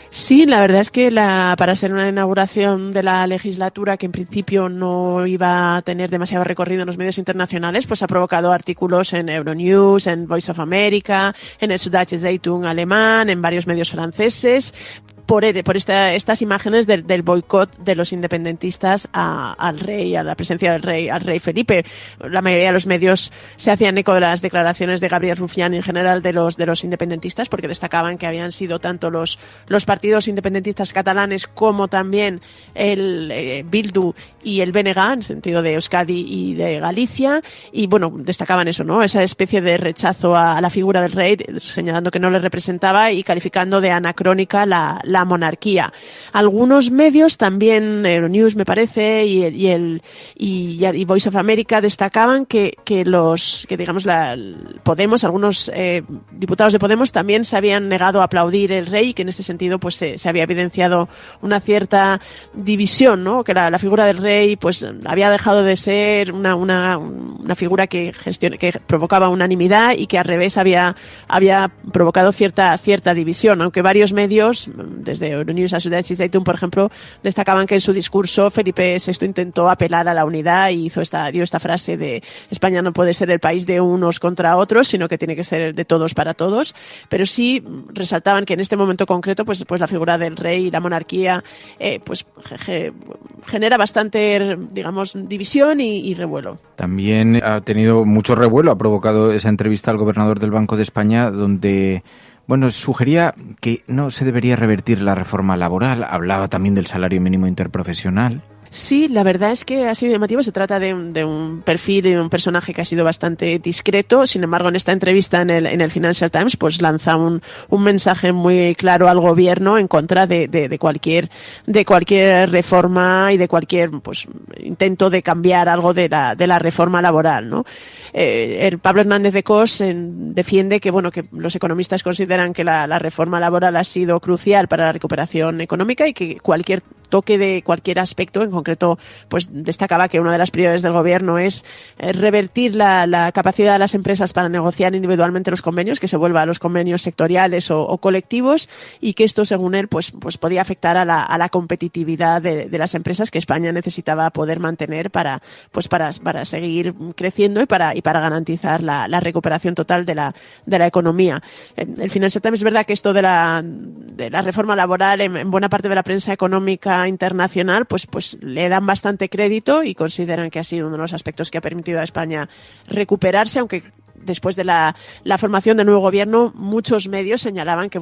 Sí, la verdad es que para ser una inauguración de la legislatura que en principio no iba a tener demasiado recorrido en los medios internacionales, pues ha provocado artículos en Euronews, en Voice of America, en el Süddeutsche Zeitung alemán, en varios medios franceses, por estas imágenes del boicot de los independentistas al rey, a la presencia del rey, al rey Felipe. La mayoría de los medios se hacían eco de las declaraciones de Gabriel Rufián en general de los independentistas, porque destacaban que habían sido tanto los partidos independentistas catalanes como también el Bildu y el BNG, en sentido de Euskadi y de Galicia, y bueno, destacaban eso, ¿no? Esa especie de rechazo a la figura del rey, señalando que no le representaba y calificando de anacrónica la la monarquía. Algunos medios, también Euronews me parece, y Voice of America, destacaban que digamos Podemos, algunos diputados de Podemos también se habían negado a aplaudir el rey, que en este sentido pues se había evidenciado una cierta división, ¿no? Que la figura del rey pues había dejado de ser una figura que provocaba unanimidad y que al revés había provocado cierta división, aunque varios medios, desde Euronews a Süddeutsche Zeitung, por ejemplo, destacaban que en su discurso Felipe VI intentó apelar a la unidad y dio esta frase de España no puede ser el país de unos contra otros, sino que tiene que ser de todos para todos, pero sí resaltaban que en este momento concreto pues la figura del rey y la monarquía pues genera bastante, digamos, división y revuelo. También ha tenido mucho revuelo, ha provocado esa entrevista al gobernador del Banco de España donde sugería que no se debería revertir la reforma laboral, hablaba también del salario mínimo interprofesional. Sí, la verdad es que ha sido llamativo. Se trata de un perfil, de un personaje que ha sido bastante discreto. Sin embargo, en esta entrevista en el Financial Times, pues lanza un mensaje muy claro al gobierno en contra de cualquier reforma y de cualquier pues intento de cambiar algo de la reforma laboral, ¿no? Pablo Hernández de Cos defiende que los economistas consideran que la reforma laboral ha sido crucial para la recuperación económica y que cualquier toque de cualquier aspecto, en concreto, pues destacaba que una de las prioridades del gobierno es revertir la capacidad de las empresas para negociar individualmente los convenios, que se vuelva a los convenios sectoriales o colectivos, y que esto, según él, pues podía afectar a la competitividad de las empresas que España necesitaba poder mantener para seguir creciendo y para garantizar la recuperación total de la economía. El Financial Times, es verdad que esto de la reforma laboral en buena parte de la prensa económica internacional pues le dan bastante crédito y consideran que ha sido uno de los aspectos que ha permitido a España recuperarse, aunque después de la formación del nuevo gobierno muchos medios señalaban que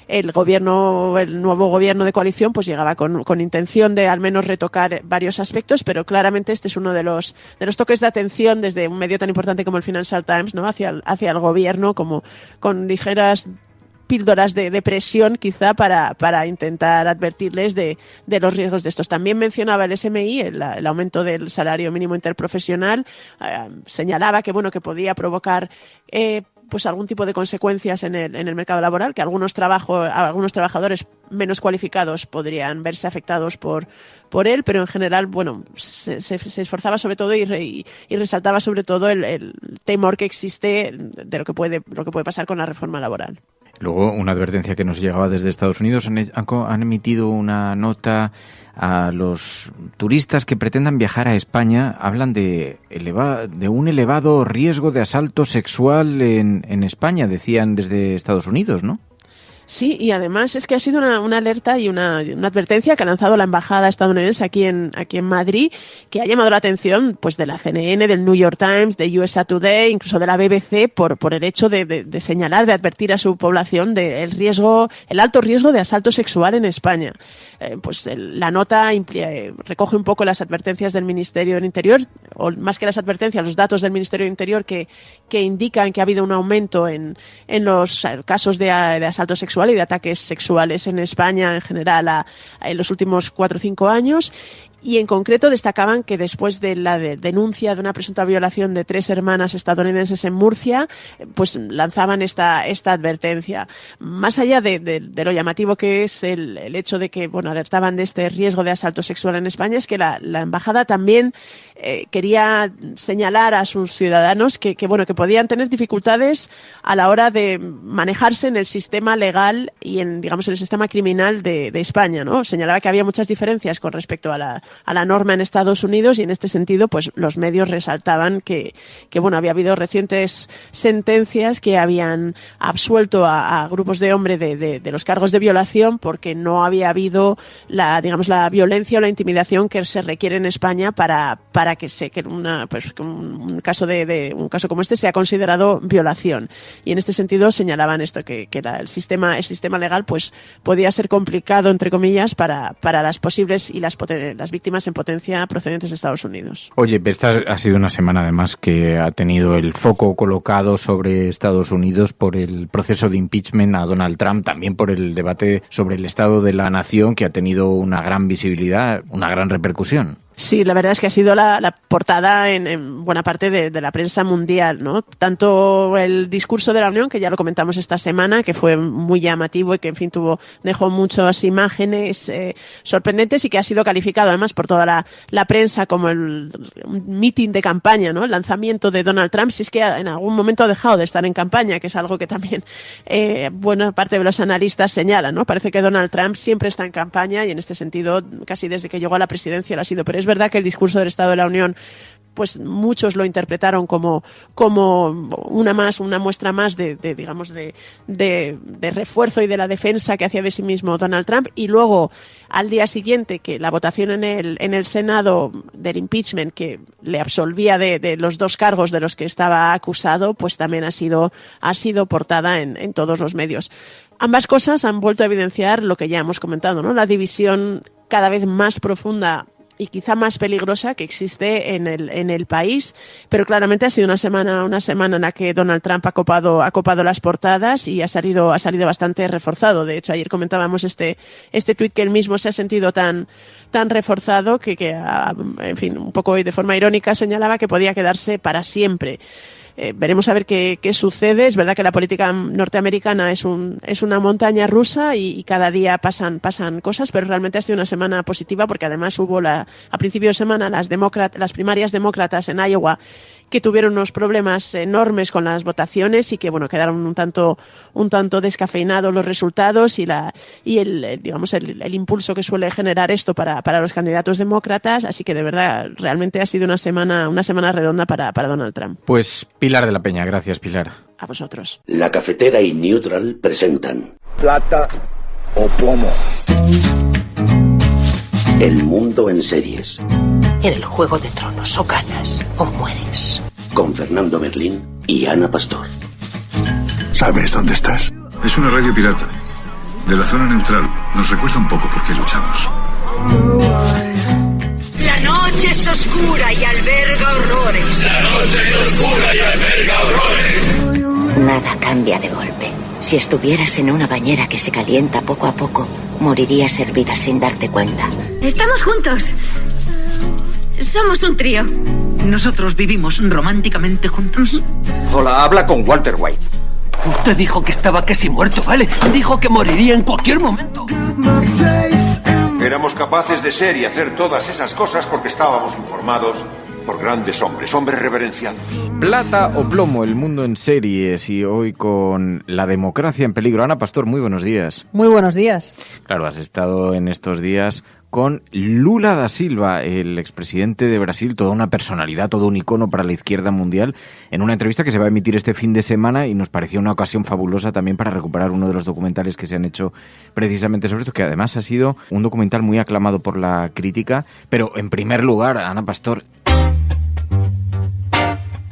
el nuevo gobierno de coalición pues llegaba con intención de al menos retocar varios aspectos, pero claramente este es uno de los toques de atención desde un medio tan importante como el Financial Times, ¿no? hacia el gobierno, como con ligeras píldoras de presión quizá para intentar advertirles de los riesgos de estos. También mencionaba el SMI, el aumento del salario mínimo interprofesional, señalaba que podía provocar pues algún tipo de consecuencias en el mercado laboral, que algunos trabajadores menos cualificados podrían verse afectados por él, pero en general, se esforzaba sobre todo y resaltaba sobre todo el temor que existe de lo que puede pasar con la reforma laboral. Luego, una advertencia que nos llegaba desde Estados Unidos, han emitido una nota a los turistas que pretendan viajar a España. Hablan de un elevado riesgo de asalto sexual en España, decían desde Estados Unidos, ¿no? Sí, y además es que ha sido una alerta y una advertencia que ha lanzado la embajada estadounidense aquí en Madrid, que ha llamado la atención pues de la CNN, del New York Times, de USA Today, incluso de la BBC, por el hecho de señalar, de advertir a su población del alto riesgo de asalto sexual en España. La nota recoge un poco las advertencias del Ministerio del Interior, o más que las advertencias, los datos del Ministerio del Interior que indican que ha habido un aumento en los casos de asalto sexual y de ataques sexuales en España en general en los últimos 4 o 5 años. Y en concreto destacaban que después de la denuncia de una presunta violación de 3 hermanas estadounidenses en Murcia, pues lanzaban esta advertencia. Más allá de lo llamativo que es el hecho de que alertaban de este riesgo de asalto sexual en España, es que la embajada también quería señalar a sus ciudadanos que podían tener dificultades a la hora de manejarse en el sistema legal y en el sistema criminal de España, ¿no? Señalaba que había muchas diferencias con respecto a la norma en Estados Unidos, y en este sentido pues los medios resaltaban que había habido recientes sentencias que habían absuelto a grupos de hombres de los cargos de violación porque no había habido la violencia o la intimidación que se requiere en España para que un caso como este sea considerado violación. Y en este sentido señalaban esto, que el sistema legal pues podía ser complicado, entre comillas, para las posibles y las víctimas víctimas en potencia procedentes de Estados Unidos. Oye, esta ha sido una semana además que ha tenido el foco colocado sobre Estados Unidos por el proceso de impeachment a Donald Trump, también por el debate sobre el estado de la nación, que ha tenido una gran visibilidad, una gran repercusión. Sí, la verdad es que ha sido la portada en buena parte de la prensa mundial, ¿no? Tanto el discurso de la Unión, que ya lo comentamos esta semana, que fue muy llamativo y que, en fin, dejó muchas imágenes sorprendentes y que ha sido calificado además por toda la prensa como un meeting de campaña, ¿no? El lanzamiento de Donald Trump, si es que en algún momento ha dejado de estar en campaña, que es algo que también buena parte de los analistas señalan, ¿no? Parece que Donald Trump siempre está en campaña y en este sentido, casi desde que llegó a la presidencia lo ha sido. Pero es verdad que el discurso del Estado de la Unión, pues muchos lo interpretaron como una muestra más de refuerzo y de la defensa que hacía de sí mismo Donald Trump. Y luego, al día siguiente, que la votación en el Senado del impeachment, que le absolvía de los 2 cargos de los que estaba acusado, pues también ha sido portada en todos los medios. Ambas cosas han vuelto a evidenciar lo que ya hemos comentado, ¿no? La división cada vez más profunda y quizá más peligrosa que existe en el país, pero claramente ha sido una semana en la que Donald Trump ha copado las portadas y ha salido bastante reforzado. De hecho, ayer comentábamos este tuit que él mismo se ha sentido tan reforzado que en fin, un poco de forma irónica señalaba que podía quedarse para siempre. Veremos a ver qué sucede. Es verdad que la política norteamericana es una montaña rusa y cada día pasan cosas, pero realmente ha sido una semana positiva porque además hubo a principio de semana las primarias demócratas en Iowa, que tuvieron unos problemas enormes con las votaciones y que quedaron un tanto descafeinados los resultados y el impulso que suele generar esto para los candidatos demócratas. Así que de verdad realmente ha sido una semana redonda para Donald Trump. Pues Pilar de la Peña, gracias Pilar. A vosotros. La Cafetera y Neutral presentan Plata o Plomo. El mundo en series. En el Juego de Tronos, o ganas o mueres. Con Fernando Merlín y Ana Pastor. ¿Sabes dónde estás? Es una radio pirata. De la zona neutral. Nos recuerda un poco por qué luchamos. La noche es oscura y alberga horrores. La noche es oscura y alberga horrores. Nada cambia de golpe. Si estuvieras en una bañera que se calienta poco a poco, morirías hervida sin darte cuenta. Estamos juntos. Somos un trío. Nosotros vivimos románticamente juntos. Hola, habla con Walter White. Usted dijo que estaba casi muerto, ¿vale? Dijo que moriría en cualquier momento. Éramos capaces de ser y hacer todas esas cosas porque estábamos informados por grandes hombres reverenciados. Plata o plomo, el mundo en series, y hoy con la democracia en peligro. Ana Pastor, muy buenos días. Muy buenos días. Claro, has estado en estos días con Lula da Silva, el expresidente de Brasil, toda una personalidad, todo un icono para la izquierda mundial, en una entrevista que se va a emitir este fin de semana y nos pareció una ocasión fabulosa también para recuperar uno de los documentales que se han hecho precisamente sobre esto, que además ha sido un documental muy aclamado por la crítica. Pero en primer lugar, Ana Pastor,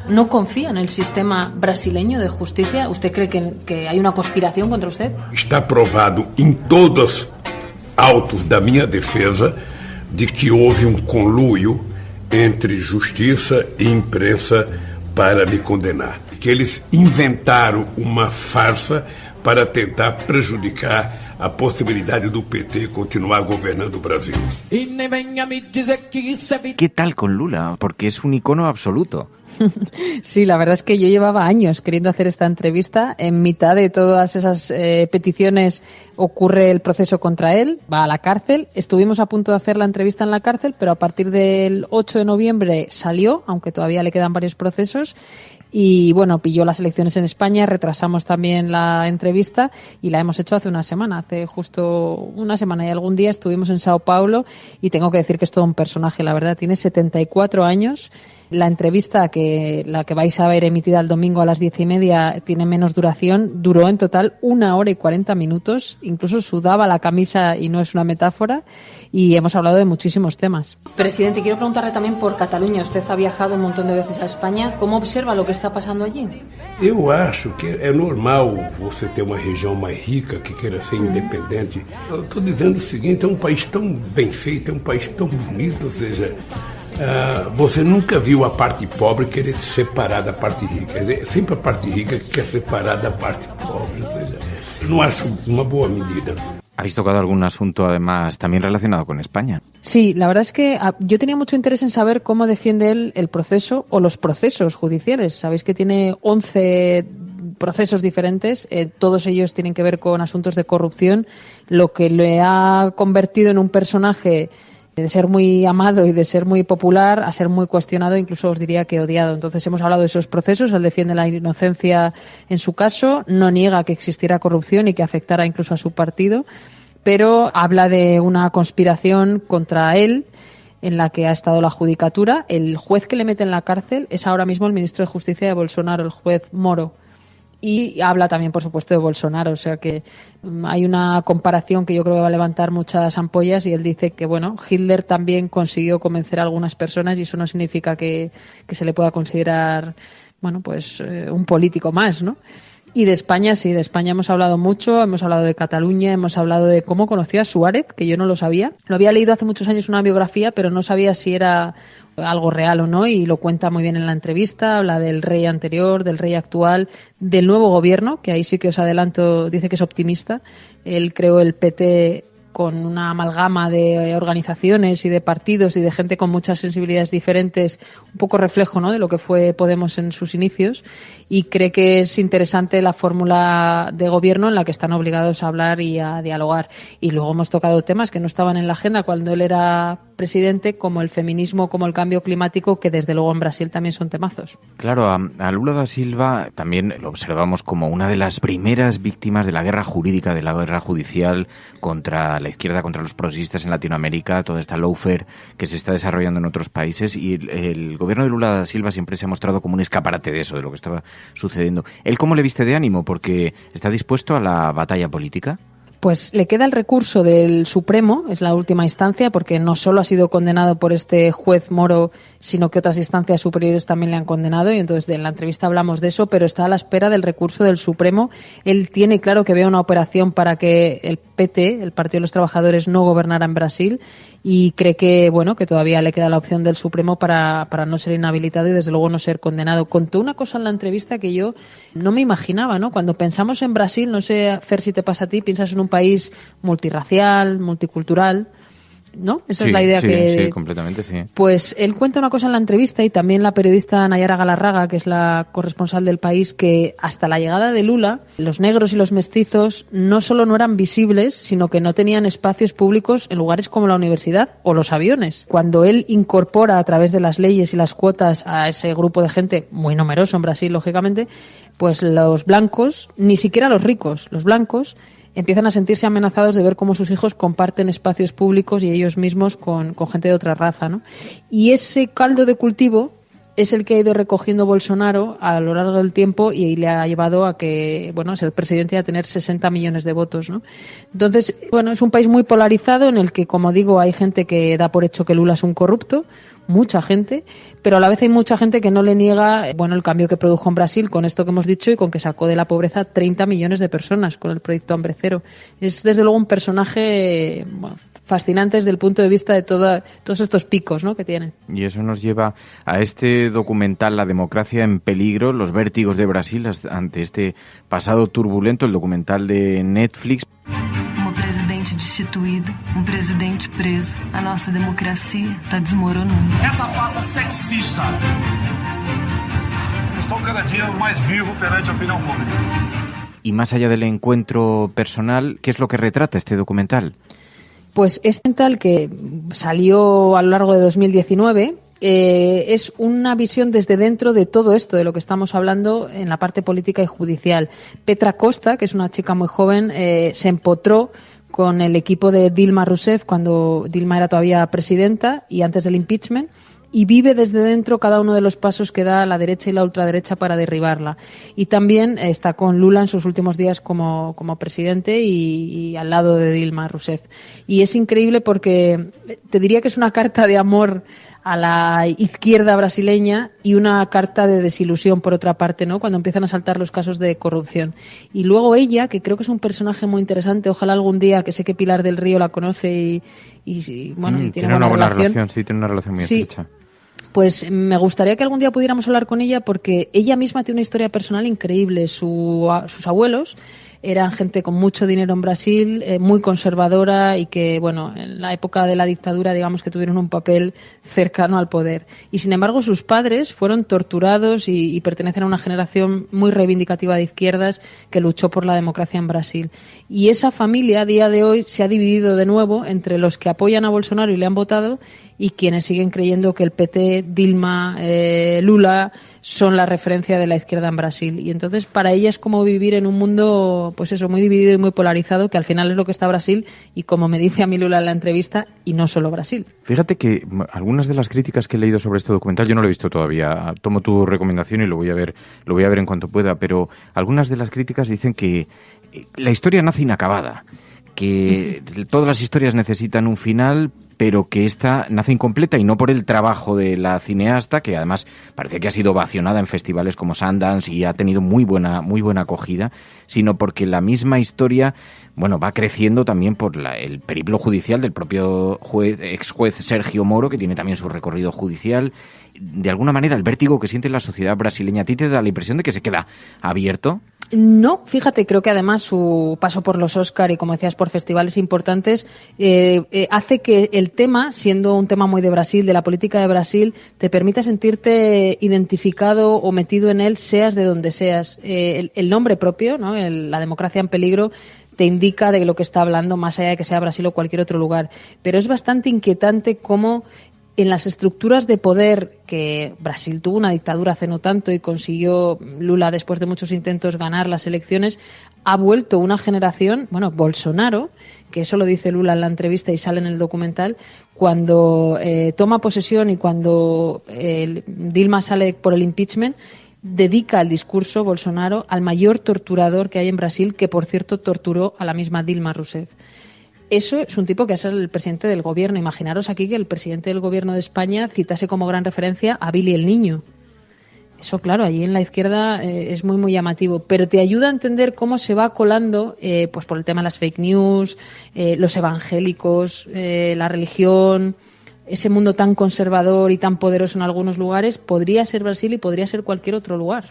¿no confía en el sistema brasileño de justicia? ¿Usted cree que hay una conspiración contra usted? Está provado em todos autos da minha defesa de que houve conluio entre justiça e imprensa para me condenar. Que eles inventaram uma farsa para tentar prejudicar a possibilidade do PT continuar gobernando o Brasil. ¿qué tal con Lula? Porque es un icono absoluto. Sí, la verdad es que yo llevaba años queriendo hacer esta entrevista. En mitad de todas esas peticiones ocurre el proceso contra él, va a la cárcel. Estuvimos a punto de hacer la entrevista en la cárcel, pero a partir del 8 de noviembre salió, aunque todavía le quedan varios procesos. Y bueno, pilló las elecciones en España, retrasamos también la entrevista y la hemos hecho hace una semana, hace justo una semana y algún día estuvimos en Sao Paulo y tengo que decir que es todo un personaje, la verdad, tiene 74 años, La entrevista, la que vais a ver emitida el domingo a las 10:30, tiene menos duración. Duró en total 1 hora y 40 minutos. Incluso sudaba la camisa y no es una metáfora. Y hemos hablado de muchísimos temas. Presidente, quiero preguntarle también por Cataluña. Usted ha viajado un montón de veces a España. ¿Cómo observa lo que está pasando allí? Eu acho que é normal você ter uma região mais rica que queira ser independente. Eu estou dizendo o seguinte, é um país tão bem feito, é um país tão bonito, ou seja, você nunca viu a parte pobre querer se separar da parte rica. É sempre a parte rica que quer separar da parte pobre, ou seja, não acho uma boa medida. Habéis tocado algún asunto, además, también relacionado con España. Sí, la verdad es que yo tenía mucho interés en saber cómo defiende él el proceso o los procesos judiciales. Sabéis que tiene 11 procesos diferentes, todos ellos tienen que ver con asuntos de corrupción, lo que le ha convertido en un personaje de ser muy amado y de ser muy popular a ser muy cuestionado, incluso os diría que odiado. Entonces hemos hablado de esos procesos, él defiende la inocencia en su caso, no niega que existiera corrupción y que afectara incluso a su partido, pero habla de una conspiración contra él en la que ha estado la judicatura. El juez que le mete en la cárcel es ahora mismo el ministro de Justicia de Bolsonaro, el juez Moro. Y habla también, por supuesto, de Bolsonaro. O sea que hay una comparación que yo creo que va a levantar muchas ampollas, y él dice que, bueno, Hitler también consiguió convencer a algunas personas y eso no significa que se le pueda considerar, bueno, pues un político más, ¿no? Y de España, sí, de España hemos hablado mucho, hemos hablado de Cataluña, hemos hablado de cómo conoció a Suárez, que yo no lo sabía. Lo había leído hace muchos años una biografía, pero no sabía si era algo real o no, y lo cuenta muy bien en la entrevista. Habla del rey anterior, del rey actual, del nuevo gobierno, que ahí sí que os adelanto, dice que es optimista. Él creó el PT con una amalgama de organizaciones y de partidos y de gente con muchas sensibilidades diferentes, un poco reflejo, ¿no?, de lo que fue Podemos en sus inicios, y cree que es interesante la fórmula de gobierno en la que están obligados a hablar y a dialogar. Y luego hemos tocado temas que no estaban en la agenda cuando él era presidente, como el feminismo, como el cambio climático, que desde luego en Brasil también son temazos. Claro, a Lula da Silva también lo observamos como una de las primeras víctimas de la guerra jurídica, de la guerra judicial contra la izquierda, contra los progresistas en Latinoamérica, toda esta lawfare que se está desarrollando en otros países, y el gobierno de Lula da Silva siempre se ha mostrado como un escaparate de eso, de lo que estaba sucediendo. ¿Él cómo le viste de ánimo? Porque está dispuesto a la batalla política. Pues le queda el recurso del Supremo, es la última instancia, porque no solo ha sido condenado por este juez Moro, sino que otras instancias superiores también le han condenado, y entonces en la entrevista hablamos de eso, pero está a la espera del recurso del Supremo. Él tiene claro que ve una operación para que el PT, el Partido de los Trabajadores, no gobernara en Brasil, y cree que, bueno, que todavía le queda la opción del Supremo para no ser inhabilitado y desde luego no ser condenado. Contó una cosa en la entrevista que yo no me imaginaba, ¿no? Cuando pensamos en Brasil, no sé, Fer, si te pasa a ti, piensas en un país multirracial, multicultural, ¿no? Esa es la idea que... Sí, completamente, sí. Pues él cuenta una cosa en la entrevista, y también la periodista Nayara Galarraga, que es la corresponsal del País, que hasta la llegada de Lula, los negros y los mestizos no solo no eran visibles, sino que no tenían espacios públicos en lugares como la universidad o los aviones. Cuando él incorpora a través de las leyes y las cuotas a ese grupo de gente, muy numeroso en Brasil, lógicamente, pues los blancos, ni siquiera los ricos, los blancos, empiezan a sentirse amenazados de ver cómo sus hijos comparten espacios públicos y ellos mismos con gente de otra raza, ¿no? Y ese caldo de cultivo es el que ha ido recogiendo Bolsonaro a lo largo del tiempo y le ha llevado a que, bueno, ser presidente y a tener 60 millones de votos, ¿no? Entonces, bueno, es un país muy polarizado en el que, como digo, hay gente que da por hecho que Lula es un corrupto, mucha gente, pero a la vez hay mucha gente que no le niega, bueno, el cambio que produjo en Brasil con esto que hemos dicho y con que sacó de la pobreza 30 millones de personas con el proyecto Hambre Cero. Es desde luego un personaje, bueno, fascinante desde el punto de vista de todos estos picos, ¿no?, que tiene. Y eso nos lleva a este documental, La democracia en peligro, los vértigos de Brasil ante este pasado turbulento, el documental de Netflix. Um presidente destituído, presidente preso, a nossa democracia está desmoronando. Essa farsa sexista. Estou cada día más vivo perante a opinión pública. Y más allá del encuentro personal, ¿qué es lo que retrata este documental? Pues este documental, que salió a lo largo de 2019, es una visión desde dentro de todo esto, de lo que estamos hablando en la parte política y judicial. Petra Costa, que es una chica muy joven, se empotró con el equipo de Dilma Rousseff cuando Dilma era todavía presidenta y antes del impeachment, y vive desde dentro cada uno de los pasos que da la derecha y la ultraderecha para derribarla. Y también está con Lula en sus últimos días como presidente y al lado de Dilma Rousseff. Y es increíble porque te diría que es una carta de amor a la izquierda brasileña y una carta de desilusión por otra parte, ¿no? Cuando empiezan a saltar los casos de corrupción. Y luego ella, que creo que es un personaje muy interesante, ojalá algún día, que sé que Pilar del Río la conoce y tiene una buena relación. Sí, tiene una relación muy estrecha. Pues me gustaría que algún día pudiéramos hablar con ella porque ella misma tiene una historia personal increíble. Sus abuelos eran gente con mucho dinero en Brasil, muy conservadora y que, bueno, en la época de la dictadura, digamos que tuvieron un papel cercano al poder. Y sin embargo, sus padres fueron torturados y pertenecen a una generación muy reivindicativa de izquierdas que luchó por la democracia en Brasil. Y esa familia, a día de hoy, se ha dividido de nuevo entre los que apoyan a Bolsonaro y le han votado y quienes siguen creyendo que el PT, Dilma, Lula son la referencia de la izquierda en Brasil. Y entonces para ella es como vivir en un mundo, pues eso, muy dividido y muy polarizado, que al final es lo que está Brasil y, como me dice a mí Lula en la entrevista, y no solo Brasil. Fíjate que algunas de las críticas que he leído sobre este documental, yo no lo he visto todavía, tomo tu recomendación y lo voy a ver en cuanto pueda, pero algunas de las críticas dicen que la historia nace inacabada, que todas las historias necesitan un final, pero que esta nace incompleta, y no por el trabajo de la cineasta, que además parece que ha sido ovacionada en festivales como Sundance y ha tenido muy buena acogida, sino porque la misma historia, bueno, va creciendo también por el periplo judicial del propio ex juez Sergio Moro, que tiene también su recorrido judicial. De alguna manera, el vértigo que siente la sociedad brasileña, ¿a ti te da la impresión de que se queda abierto? No, fíjate, creo que además su paso por los Oscar y, como decías, por festivales importantes, hace que el tema, siendo un tema muy de Brasil, de la política de Brasil, te permita sentirte identificado o metido en él, seas de donde seas. El nombre propio, ¿no? La democracia en peligro, te indica de lo que está hablando, más allá de que sea Brasil o cualquier otro lugar. Pero es bastante inquietante cómo en las estructuras de poder, que Brasil tuvo una dictadura hace no tanto y consiguió Lula, después de muchos intentos, ganar las elecciones, ha vuelto una generación, bueno, Bolsonaro, que eso lo dice Lula en la entrevista y sale en el documental, cuando toma posesión y cuando Dilma sale por el impeachment, dedica el discurso Bolsonaro al mayor torturador que hay en Brasil, que por cierto torturó a la misma Dilma Rousseff. Eso es un tipo que es el presidente del gobierno. Imaginaros aquí que el presidente del gobierno de España citase como gran referencia a Billy el Niño. Eso, claro, allí en la izquierda es muy, muy llamativo. Pero te ayuda a entender cómo se va colando, pues por el tema de las fake news, los evangélicos, la religión, ese mundo tan conservador y tan poderoso en algunos lugares. Podría ser Brasil y podría ser cualquier otro lugar.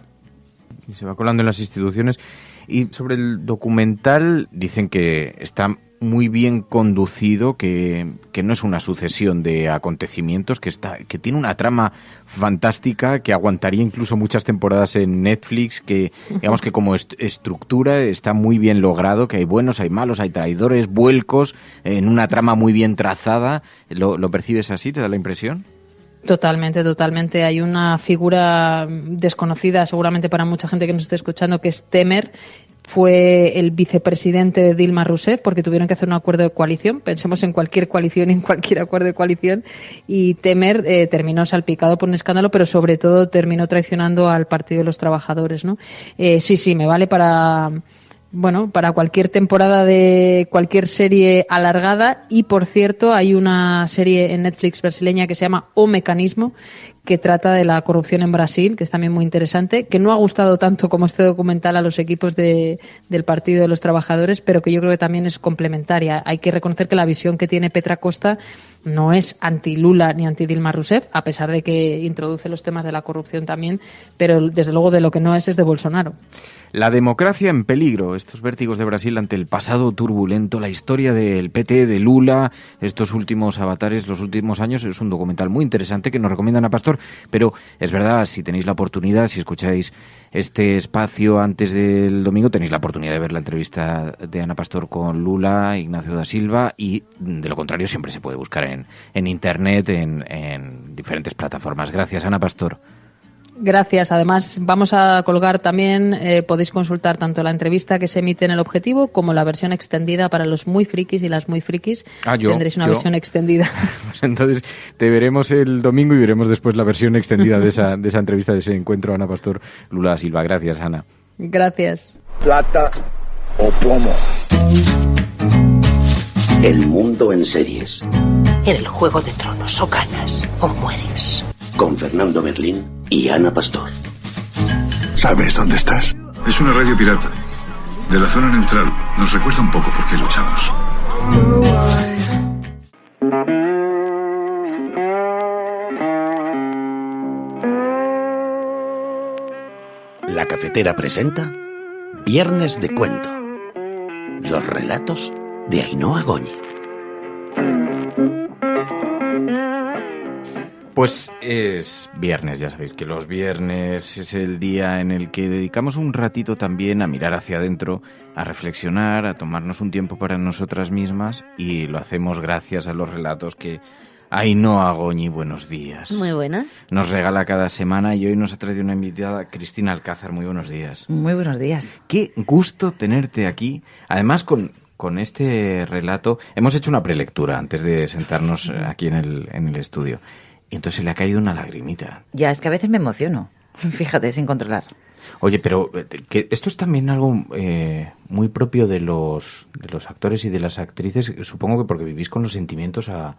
Y se va colando en las instituciones. Y sobre el documental dicen que está muy bien conducido, que no es una sucesión de acontecimientos, que tiene una trama fantástica, que aguantaría incluso muchas temporadas en Netflix, que digamos que como estructura está muy bien logrado, que hay buenos, hay malos, hay traidores, vuelcos, en una trama muy bien trazada. ¿Lo percibes así? ¿Te da la impresión? Totalmente, totalmente. Hay una figura desconocida seguramente para mucha gente que nos esté escuchando, que es Temer. Fue el vicepresidente de Dilma Rousseff porque tuvieron que hacer un acuerdo de coalición. Pensemos en cualquier coalición, en cualquier acuerdo de coalición. Y Temer terminó salpicado por un escándalo, pero sobre todo terminó traicionando al Partido de los Trabajadores, ¿no? Sí, me vale para cualquier temporada de cualquier serie alargada. Y, por cierto, hay una serie en Netflix brasileña que se llama O Mecanismo, que trata de la corrupción en Brasil, que es también muy interesante, que no ha gustado tanto como este documental a los equipos del Partido de los Trabajadores, pero que yo creo que también es complementaria. Hay que reconocer que la visión que tiene Petra Costa no es anti-Lula ni anti-Dilma Rousseff, a pesar de que introduce los temas de la corrupción también, pero desde luego de lo que no es de Bolsonaro. La democracia en peligro, estos vértigos de Brasil ante el pasado turbulento, la historia del PT, de Lula, estos últimos avatares, los últimos años, es un documental muy interesante que nos recomienda Ana Pastor, pero es verdad, si tenéis la oportunidad, si escucháis este espacio antes del domingo, tenéis la oportunidad de ver la entrevista de Ana Pastor con Lula, Ignacio da Silva, y de lo contrario siempre se puede buscar en internet, en diferentes plataformas. Gracias, Ana Pastor. Gracias. Además, vamos a colgar también, podéis consultar tanto la entrevista que se emite en El Objetivo como la versión extendida para los muy frikis y las muy frikis. Tendréis una versión extendida. Pues entonces te veremos el domingo y veremos después la versión extendida de esa entrevista, de ese encuentro. Ana Pastor, Lula Silva. Gracias, Ana. Gracias. Plata o plomo. El mundo en series. En el Juego de Tronos, o ganas o mueres. Con Fernando Merlín y Ana Pastor. ¿Sabes dónde estás? Es una radio pirata. De la zona neutral. Nos recuerda un poco por qué luchamos. La Cafetera presenta Viernes de Cuento. Los relatos de Ainhoa Goñi. Pues es viernes, ya sabéis que los viernes es el día en el que dedicamos un ratito también a mirar hacia adentro, a reflexionar, a tomarnos un tiempo para nosotras mismas, y lo hacemos gracias a los relatos que Ainhoa Goñi, buenos días. Muy buenas. Nos regala cada semana, y hoy nos ha traído una invitada, Cristina Alcázar. Muy buenos días. Muy buenos días. Qué gusto tenerte aquí. Además, con este relato, hemos hecho una prelectura antes de sentarnos aquí en el estudio. Y entonces se le ha caído una lagrimita. Ya, es que a veces me emociono, fíjate, sin controlar. Oye, pero que esto es también algo muy propio de los actores y de las actrices, supongo que porque vivís con los sentimientos a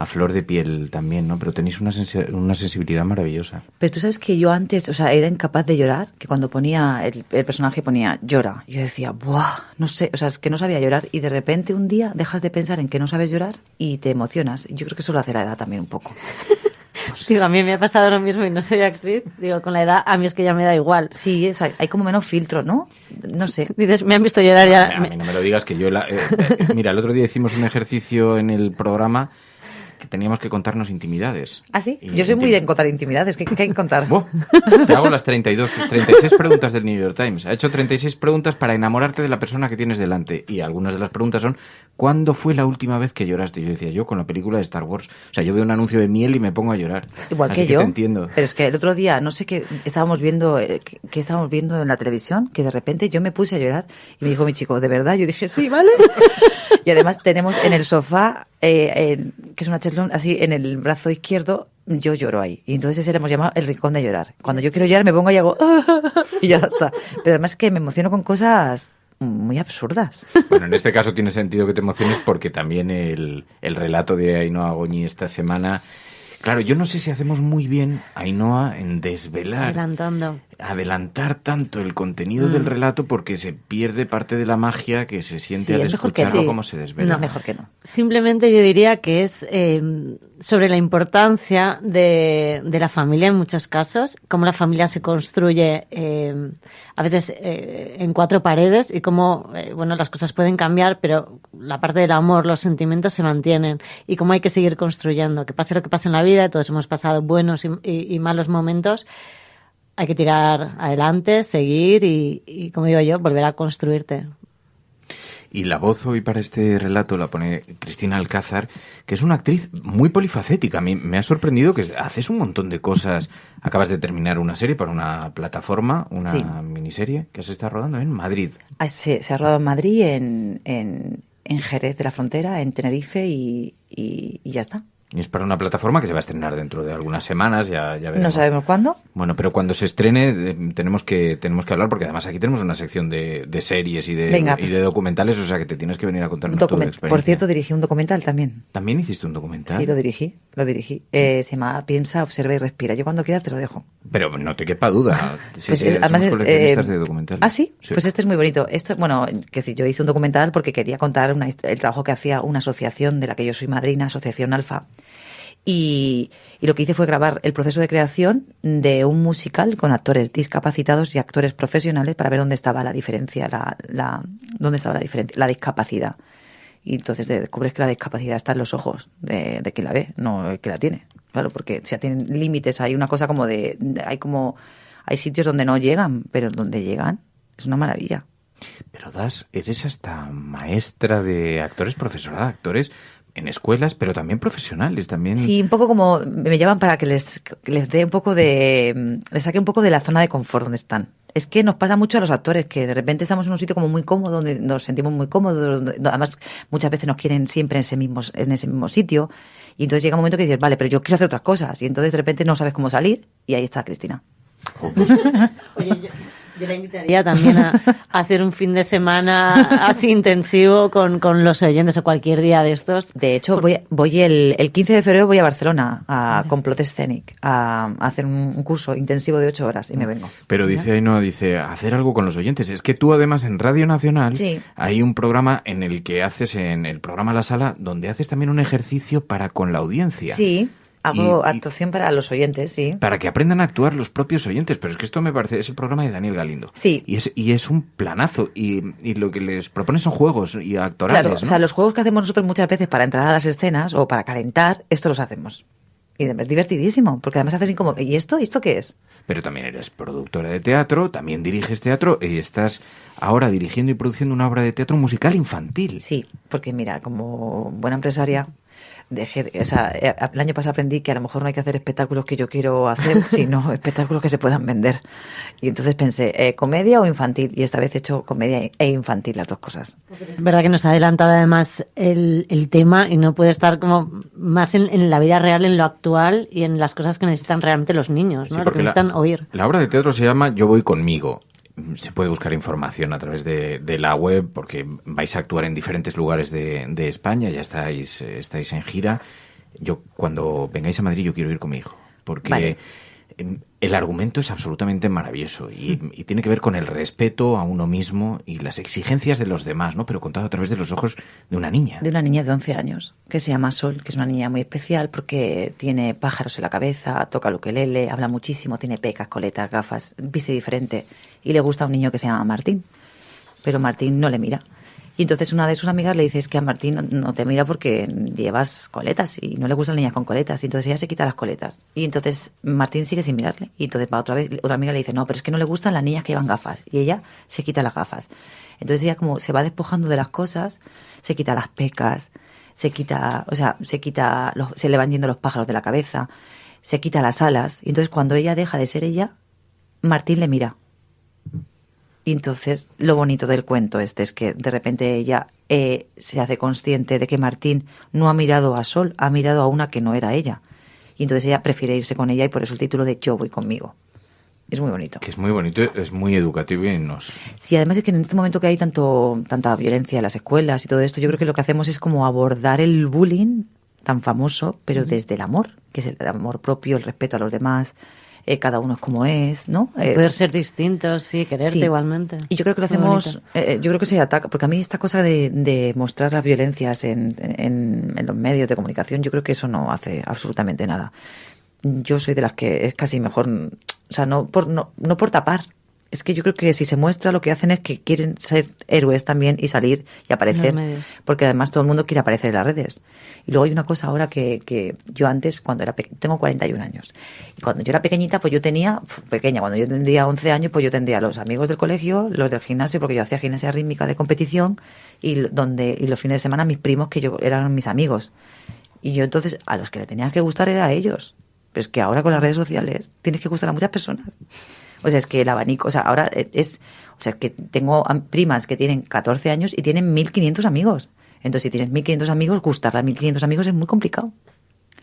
flor de piel también, ¿no? Pero tenéis una sensibilidad maravillosa. Pero tú sabes que yo antes, era incapaz de llorar, que cuando ponía, el personaje ponía llora, yo decía, ¡buah! No sé, es que no sabía llorar, y de repente un día dejas de pensar en que no sabes llorar y te emocionas. Yo creo que eso lo hace la edad también un poco. Digo, a mí me ha pasado lo mismo y no soy actriz. Digo, con la edad a mí es que ya me da igual. Sí, hay como menos filtro, ¿no? No sé. Dices, me han visto llorar ya. A mí no me lo digas, que yo... mira, el otro día hicimos un ejercicio en el programa que teníamos que contarnos intimidades. ¿Ah, sí? Yo soy muy de contar intimidades. ¿Qué hay que contar? Te hago las 36 preguntas del New York Times. Ha hecho 36 preguntas para enamorarte de la persona que tienes delante. Y algunas de las preguntas son, ¿cuándo fue la última vez que lloraste? Y yo decía, yo con la película de Star Wars. O sea, yo veo un anuncio de miel y me pongo a llorar. Igual Así que yo. Te entiendo. Pero es que el otro día, no sé qué estábamos viendo, qué estábamos viendo en la televisión, que de repente yo me puse a llorar. Y me dijo mi chico, ¿de verdad? Yo dije, sí, ¿vale? Y además tenemos en el sofá, que es una cheslón, así en el brazo izquierdo, yo lloro ahí. Y entonces ese le hemos llamado el rincón de llorar. Cuando yo quiero llorar me pongo y hago y ya está. Pero además que me emociono con cosas muy absurdas. Bueno, en este caso tiene sentido que te emociones porque también el relato de Ainhoa Goñi esta semana... Claro, yo no sé si hacemos muy bien, Ainhoa, en desvelar, adelantar tanto el contenido del relato porque se pierde parte de la magia que se siente al escucharlo como se desvela. No, mejor que no. Simplemente yo diría que es sobre la importancia de la familia en muchos casos, cómo la familia se construye a veces en cuatro paredes y cómo las cosas pueden cambiar, pero la parte del amor, los sentimientos se mantienen y cómo hay que seguir construyendo. Que pase lo que pase en la vida, todos hemos pasado buenos y malos momentos, hay que tirar adelante, seguir y, como digo yo, volver a construirte. Y la voz hoy para este relato la pone Cristina Alcázar, que es una actriz muy polifacética. A mí me ha sorprendido que haces un montón de cosas. Acabas de terminar una serie para una plataforma, una miniserie que se está rodando en Madrid. Se ha rodado en Madrid, en Jerez de la Frontera, en Tenerife y ya está. Y es para una plataforma que se va a estrenar dentro de algunas semanas, ya veremos. No sabemos cuándo. Bueno, pero cuando se estrene tenemos que hablar, porque además aquí tenemos una sección de series y de documentales, o sea que te tienes que venir a contarnos toda la experiencia. Por cierto, dirigí un documental también. ¿También hiciste un documental? Sí, lo dirigí. Se llama Piensa, observa y respira. Yo cuando quieras te lo dejo. Pero no te quepa duda. Además somos coleccionistas de documentales. ¿Ah, sí? Pues este es muy bonito. Yo hice un documental porque quería contar el trabajo que hacía una asociación de la que yo soy madrina, Asociación Alfa. Y lo que hice fue grabar el proceso de creación de un musical con actores discapacitados y actores profesionales para ver dónde estaba la diferencia, la discapacidad. Y entonces descubres que la discapacidad está en los ojos de quien la ve, no el que la tiene. Claro, porque tienen límites, hay una cosa como hay sitios donde no llegan, pero donde llegan es una maravilla. Pero eres hasta maestra de actores, profesora de actores, en escuelas, pero también profesionales, también. Sí, un poco como me llaman para que les dé un poco les saque un poco de la zona de confort donde están. Es que nos pasa mucho a los actores que de repente estamos en un sitio como muy cómodo, donde nos sentimos muy cómodos, donde además muchas veces nos quieren siempre en ese mismo sitio, y entonces llega un momento que dices, vale, pero yo quiero hacer otras cosas, y entonces de repente no sabes cómo salir, y ahí está Cristina. Oye, yo la invitaría también a hacer un fin de semana así intensivo con los oyentes o cualquier día de estos. De hecho, voy el 15 de febrero voy a Barcelona a Complot Escénic a hacer un curso intensivo de 8 horas y me vengo. Pero dice Ainhoa, hacer algo con los oyentes. Es que tú además en Radio Nacional hay un programa en el que haces, en el programa La Sala, donde haces también un ejercicio para con la audiencia. Sí. Hago actuación para los oyentes, sí. Para que aprendan a actuar los propios oyentes. Pero es que esto me parece, es el programa de Daniel Galindo. Sí. Y es un planazo. Y lo que les proponen son juegos y actorales, claro, ¿no? O sea, los juegos que hacemos nosotros muchas veces para entrar a las escenas o para calentar, esto los hacemos. Y es divertidísimo, porque además haces como, ¿y esto? ¿Y esto qué es? Pero también eres productora de teatro, también diriges teatro y estás ahora dirigiendo y produciendo una obra de teatro musical infantil. Sí, porque mira, como buena empresaria... el año pasado aprendí que a lo mejor no hay que hacer espectáculos que yo quiero hacer, sino espectáculos que se puedan vender. Y entonces pensé, ¿comedia o infantil? Y esta vez he hecho comedia e infantil, las dos cosas. Es verdad que nos ha adelantado además el tema y no puede estar como más en la vida real, en lo actual y en las cosas que necesitan realmente los niños, ¿no? Sí, lo que necesitan oír. La obra de teatro se llama Yo voy conmigo. Se puede buscar información a través de la web porque vais a actuar en diferentes lugares de España, ya estáis en gira. Yo cuando vengáis a Madrid yo quiero ir con mi hijo porque el argumento es absolutamente maravilloso y tiene que ver con el respeto a uno mismo y las exigencias de los demás, ¿no? Pero contado a través de los ojos de una niña. De una niña de 11 años que se llama Sol, que es una niña muy especial porque tiene pájaros en la cabeza, toca el ukelele, habla muchísimo, tiene pecas, coletas, gafas, viste diferente y le gusta a un niño que se llama Martín, pero Martín no le mira. Y entonces una de sus amigas le dice, es que a Martín no te mira porque llevas coletas y no le gustan niñas con coletas. Y entonces ella se quita las coletas. Y entonces Martín sigue sin mirarle. Y entonces otra amiga le dice, no, pero es que no le gustan las niñas que llevan gafas. Y ella se quita las gafas. Entonces ella como se va despojando de las cosas, se quita las pecas, se le van yendo los pájaros de la cabeza, se quita las alas. Y entonces cuando ella deja de ser ella, Martín le mira. Y entonces lo bonito del cuento es que de repente ella se hace consciente de que Martín no ha mirado a Sol, ha mirado a una que no era ella. Y entonces ella prefiere irse con ella y por eso el título de Yo voy conmigo. Es muy bonito. Que es muy bonito, es muy educativo y nos... Sí, además es que en este momento que hay tanta violencia en las escuelas y todo esto, yo creo que lo que hacemos es como abordar el bullying tan famoso, pero desde el amor, que es el amor propio, el respeto a los demás... cada uno es como es, ¿no? Poder ser distintos, sí, quererte igualmente. Y yo creo que lo hacemos, yo creo que se ataca, porque a mí esta cosa de mostrar las violencias en los medios de comunicación, yo creo que eso no hace absolutamente nada. Yo soy de las que es casi mejor, o sea, no por tapar. Es que yo creo que si se muestra lo que hacen es que quieren ser héroes también y salir y aparecer, porque además todo el mundo quiere aparecer en las redes. Y luego hay una cosa ahora que yo antes, cuando era tengo 41 años, y cuando yo era pequeñita, pues yo tenía, cuando yo tendría 11 años, pues yo tendría los amigos del colegio, los del gimnasio, porque yo hacía gimnasia rítmica de competición, y los fines de semana mis primos, que eran mis amigos. Y yo entonces, a los que le tenían que gustar era a ellos. Pero es que ahora con las redes sociales tienes que gustar a muchas personas. O sea, es que el abanico, o sea, ahora que tengo primas que tienen 14 años y tienen 1.500 amigos. Entonces, si tienes 1.500 amigos, gustarle a 1.500 amigos es muy complicado.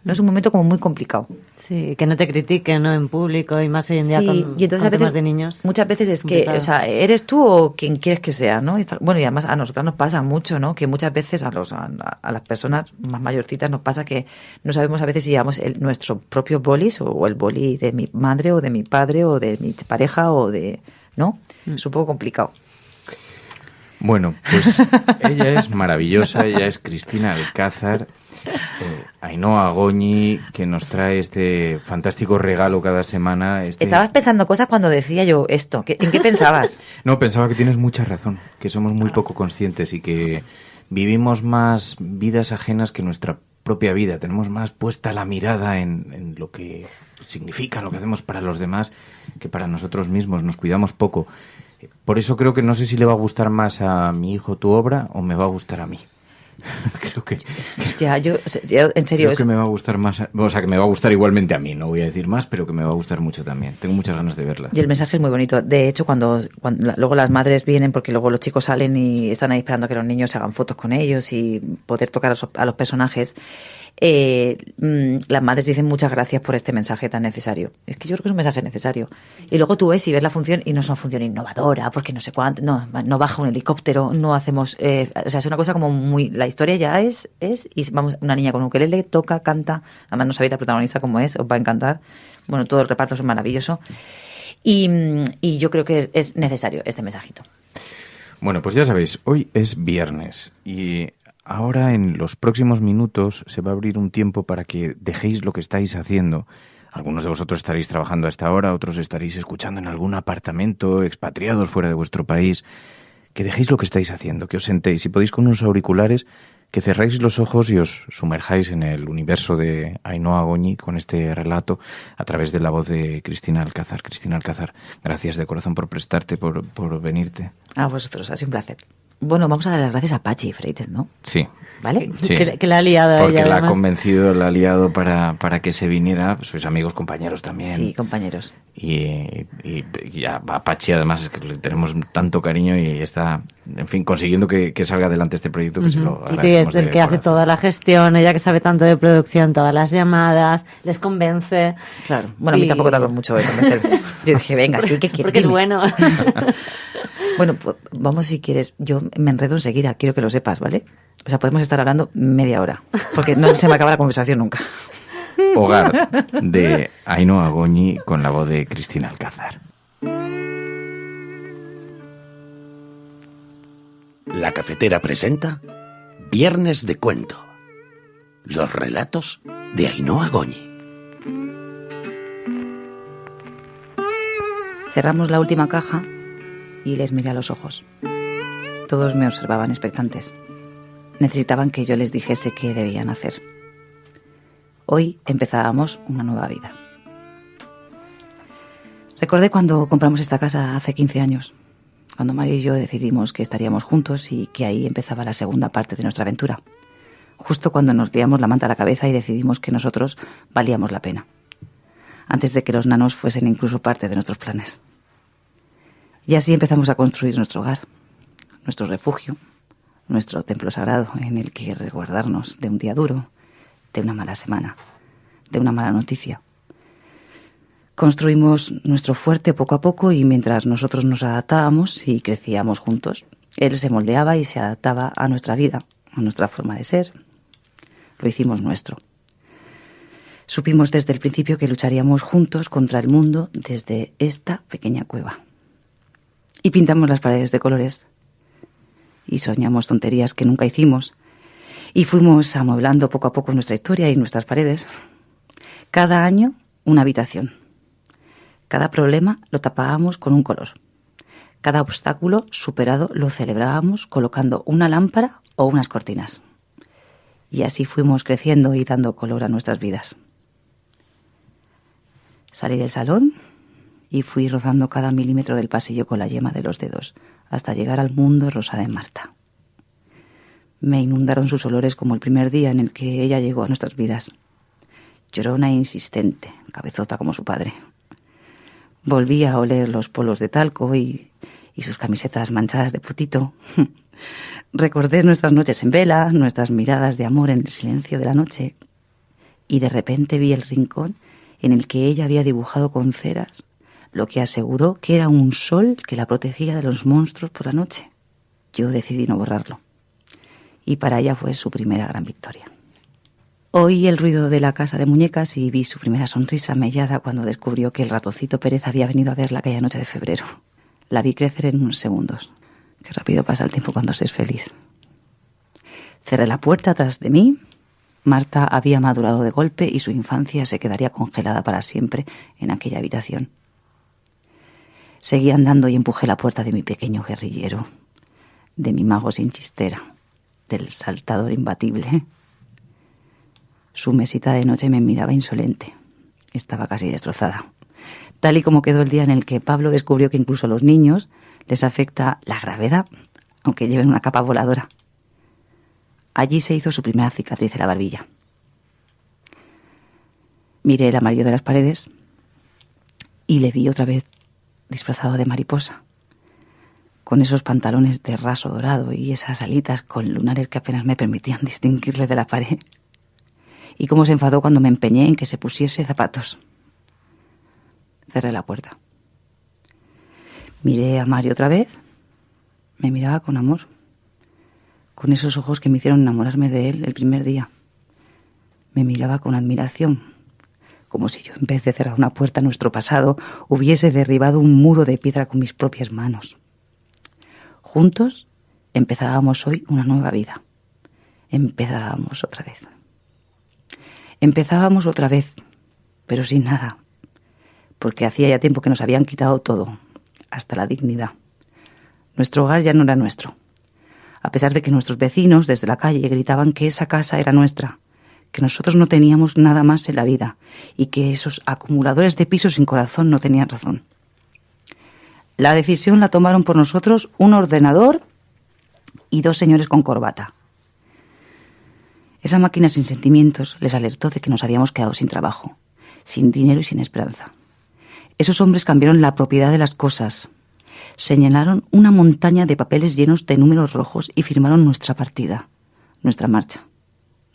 No es un momento como muy complicado. Sí, que no te critiquen, ¿no? En público y más hoy en día con temas de niños. Muchas veces es que, o sea, eres tú o quien quieres que sea, ¿no? Bueno, y además a nosotras nos pasa mucho, ¿no? Que muchas veces a las personas más mayorcitas nos pasa que no sabemos a veces si llevamos nuestro propio bolis o el boli de mi madre o de mi padre o de mi pareja o de... ¿no? Es un poco complicado. Bueno, pues ella es maravillosa, ella es Cristina Alcázar, Ainhoa Goñi, que nos trae este fantástico regalo cada semana. Estabas pensando cosas cuando decía yo esto. ¿En qué pensabas? No, pensaba que tienes mucha razón, que somos muy poco conscientes y que vivimos más vidas ajenas que nuestra propia vida. Tenemos más puesta la mirada en lo que significa, lo que hacemos para los demás, que para nosotros mismos. Nos cuidamos poco. Por eso creo que no sé si le va a gustar más a mi hijo tu obra o me va a gustar a mí. Yo en serio... Creo que me va a gustar más, o sea, que me va a gustar igualmente a mí, no voy a decir más, pero que me va a gustar mucho también. Tengo muchas ganas de verla. Y el mensaje es muy bonito. De hecho, cuando luego las madres vienen, porque luego los chicos salen y están ahí esperando que los niños se hagan fotos con ellos y poder tocar a los personajes, las madres dicen muchas gracias por este mensaje tan necesario. Es que yo creo que es un mensaje necesario. Y luego tú ves y ves la función y no es una función innovadora, porque no sé cuánto, no baja un helicóptero, no hacemos, o sea, es una cosa como muy, la historia ya es, y vamos, una niña con un ukelele toca, canta, además no sabéis la protagonista cómo es, os va a encantar. Bueno, todo el reparto es maravilloso. Y yo creo que es necesario este mensajito. Bueno, pues ya sabéis, hoy es viernes y ahora en los próximos minutos se va a abrir un tiempo para que dejéis lo que estáis haciendo. Algunos de vosotros estaréis trabajando a esta hora, otros estaréis escuchando en algún apartamento, expatriados fuera de vuestro país. Que dejéis lo que estáis haciendo, que os sentéis. Si podéis con unos auriculares, que cerréis los ojos y os sumerjáis en el universo de Ainhoa Agoñi con este relato a través de la voz de Cristina Alcázar. Cristina Alcázar, gracias de corazón por prestarte, por venirte. A vosotros, ha sido un placer. Bueno, vamos a dar las gracias a Pachi Freites, ¿no? Sí. ¿Vale? Sí. Que la ha liado porque ella, la además. ha convencido, la ha liado para que se viniera. Sois amigos, compañeros también. Sí, compañeros. Y a Pachi, además, es que le tenemos tanto cariño y está, en fin, consiguiendo que salga adelante este proyecto, que se lo agradecemos. Sí, es el que hace toda la gestión, ella que sabe tanto de producción, todas las llamadas, les convence. Claro. Bueno, a mí tampoco tardó mucho en convencerme. Yo dije, venga, sí que quiero. Porque es bueno. Bueno, pues vamos si quieres. Yo me enredo enseguida, quiero que lo sepas, ¿vale? O sea, podemos estar hablando media hora, porque no se me acaba la conversación nunca. Hogar, de Ainhoa Agoñi, con la voz de Cristina Alcázar. La Cafetera presenta Viernes de Cuento. Los relatos de Ainhoa Agoñi. Cerramos la última caja y les miré a los ojos. Todos me observaban expectantes. Necesitaban que yo les dijese qué debían hacer. Hoy empezábamos una nueva vida. Recordé cuando compramos esta casa hace 15 años, cuando Mario y yo decidimos que estaríamos juntos y que ahí empezaba la segunda parte de nuestra aventura. Justo cuando nos liamos la manta a la cabeza y decidimos que nosotros valíamos la pena, antes de que los nanos fuesen incluso parte de nuestros planes. Y así empezamos a construir nuestro hogar, nuestro refugio, nuestro templo sagrado en el que resguardarnos de un día duro, de una mala semana, de una mala noticia. Construimos nuestro fuerte poco a poco y mientras nosotros nos adaptábamos y crecíamos juntos, él se moldeaba y se adaptaba a nuestra vida, a nuestra forma de ser. Lo hicimos nuestro. Supimos desde el principio que lucharíamos juntos contra el mundo desde esta pequeña cueva. Y pintamos las paredes de colores. Y soñamos tonterías que nunca hicimos. Y fuimos amueblando poco a poco nuestra historia y nuestras paredes. Cada año, una habitación. Cada problema lo tapábamos con un color. Cada obstáculo superado lo celebrábamos colocando una lámpara o unas cortinas. Y así fuimos creciendo y dando color a nuestras vidas. Salí del salón y fui rozando cada milímetro del pasillo con la yema de los dedos, hasta llegar al mundo rosa de Marta. Me inundaron sus olores como el primer día en el que ella llegó a nuestras vidas. Llorona e insistente, cabezota como su padre. Volví a oler los polos de talco y sus camisetas manchadas de putito. Recordé nuestras noches en vela, nuestras miradas de amor en el silencio de la noche. Y de repente vi el rincón en el que ella había dibujado con ceras lo que aseguró que era un sol que la protegía de los monstruos por la noche. Yo decidí no borrarlo. Y para ella fue su primera gran victoria. Oí el ruido de la casa de muñecas y vi su primera sonrisa mellada cuando descubrió que el ratoncito Pérez había venido a verla aquella noche de febrero. La vi crecer en unos segundos. Qué rápido pasa el tiempo cuando se es feliz. Cerré la puerta tras de mí. Marta había madurado de golpe y su infancia se quedaría congelada para siempre en aquella habitación. Seguí andando y empujé la puerta de mi pequeño guerrillero, de mi mago sin chistera, del saltador imbatible. Su mesita de noche me miraba insolente. Estaba casi destrozada. Tal y como quedó el día en el que Pablo descubrió que incluso a los niños les afecta la gravedad, aunque lleven una capa voladora. Allí se hizo su primera cicatriz en la barbilla. Miré el amarillo de las paredes y le vi otra vez disfrazado de mariposa, con esos pantalones de raso dorado y esas alitas con lunares que apenas me permitían distinguirle de la pared. Y cómo se enfadó cuando me empeñé en que se pusiese zapatos. Cerré la puerta. Miré a Mario otra vez. Me miraba con amor, con esos ojos que me hicieron enamorarme de él el primer día. Me miraba con admiración, como si yo, en vez de cerrar una puerta a nuestro pasado, hubiese derribado un muro de piedra con mis propias manos. Juntos empezábamos hoy una nueva vida. Empezábamos otra vez. Empezábamos otra vez, pero sin nada, porque hacía ya tiempo que nos habían quitado todo, hasta la dignidad. Nuestro hogar ya no era nuestro, a pesar de que nuestros vecinos desde la calle gritaban que esa casa era nuestra, que nosotros no teníamos nada más en la vida y que esos acumuladores de pisos sin corazón no tenían razón. La decisión la tomaron por nosotros un ordenador y 2 señores con corbata. Esa máquina sin sentimientos les alertó de que nos habíamos quedado sin trabajo, sin dinero y sin esperanza. Esos hombres cambiaron la propiedad de las cosas, señalaron una montaña de papeles llenos de números rojos y firmaron nuestra partida, nuestra marcha,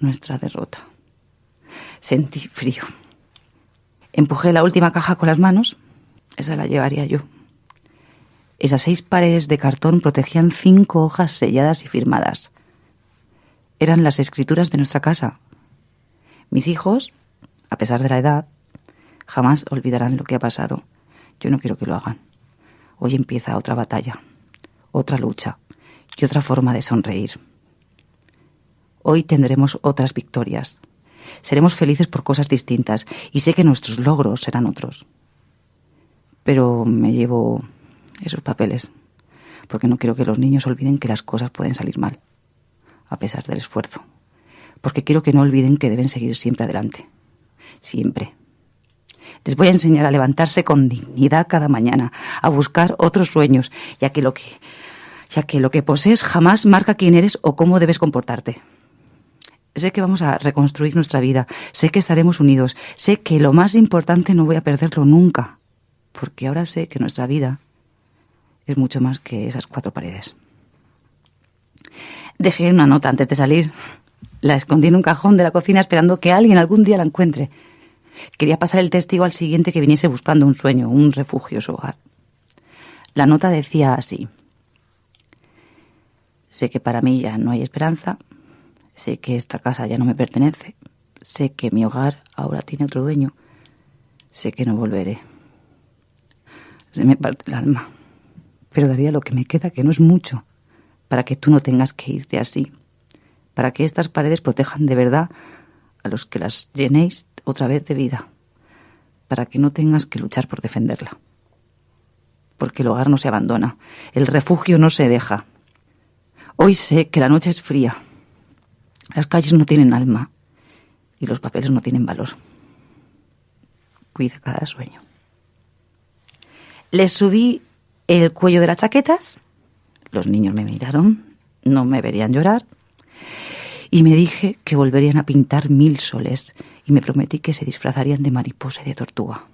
nuestra derrota. Sentí frío. Empujé la última caja con las manos. Esa la llevaría yo. Esas 6 paredes de cartón protegían 5 hojas selladas y firmadas. Eran las escrituras de nuestra casa. Mis hijos, a pesar de la edad, jamás olvidarán lo que ha pasado. Yo no quiero que lo hagan. Hoy empieza otra batalla, otra lucha y otra forma de sonreír. Hoy tendremos otras victorias. Seremos felices por cosas distintas y sé que nuestros logros serán otros. Pero me llevo esos papeles porque no quiero que los niños olviden que las cosas pueden salir mal, a pesar del esfuerzo. Porque quiero que no olviden que deben seguir siempre adelante. Siempre. Les voy a enseñar a levantarse con dignidad cada mañana, a buscar otros sueños, ya que lo que posees jamás marca quién eres o cómo debes comportarte. Sé que vamos a reconstruir nuestra vida, sé que estaremos unidos, sé que lo más importante no voy a perderlo nunca, porque ahora sé que nuestra vida es mucho más que esas 4 paredes. Dejé una nota antes de salir. La escondí en un cajón de la cocina esperando que alguien algún día la encuentre. Quería pasar el testigo al siguiente que viniese buscando un sueño, un refugio, su hogar. La nota decía así: sé que para mí ya no hay esperanza, sé que esta casa ya no me pertenece, sé que mi hogar ahora tiene otro dueño, sé que no volveré. Se me parte el alma, pero daría lo que me queda, que no es mucho, para que tú no tengas que irte así, para que estas paredes protejan de verdad a los que las llenéis otra vez de vida, para que no tengas que luchar por defenderla. Porque el hogar no se abandona, el refugio no se deja. Hoy sé que la noche es fría, las calles no tienen alma y los papeles no tienen valor. Cuida cada sueño. Les subí el cuello de las chaquetas, los niños me miraron, no me verían llorar, y me dije que volverían a pintar 1000 soles y me prometí que se disfrazarían de mariposa y de tortuga.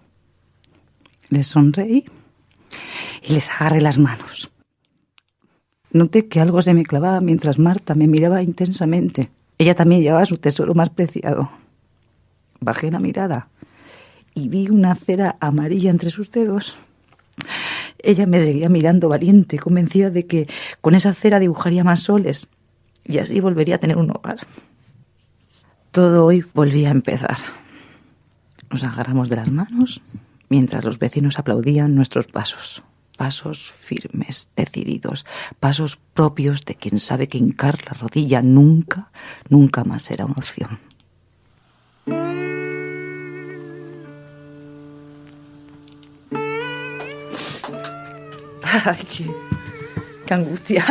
Les sonreí y les agarré las manos. Noté que algo se me clavaba mientras Marta me miraba intensamente. Ella también llevaba su tesoro más preciado. Bajé la mirada y vi una cera amarilla entre sus dedos. Ella me seguía mirando valiente, convencida de que con esa cera dibujaría más soles y así volvería a tener un hogar. Todo hoy volvía a empezar. Nos agarramos de las manos mientras los vecinos aplaudían nuestros pasos. Pasos firmes, decididos, pasos propios de quien sabe que hincar la rodilla nunca, nunca más será una opción. Ay, qué angustia.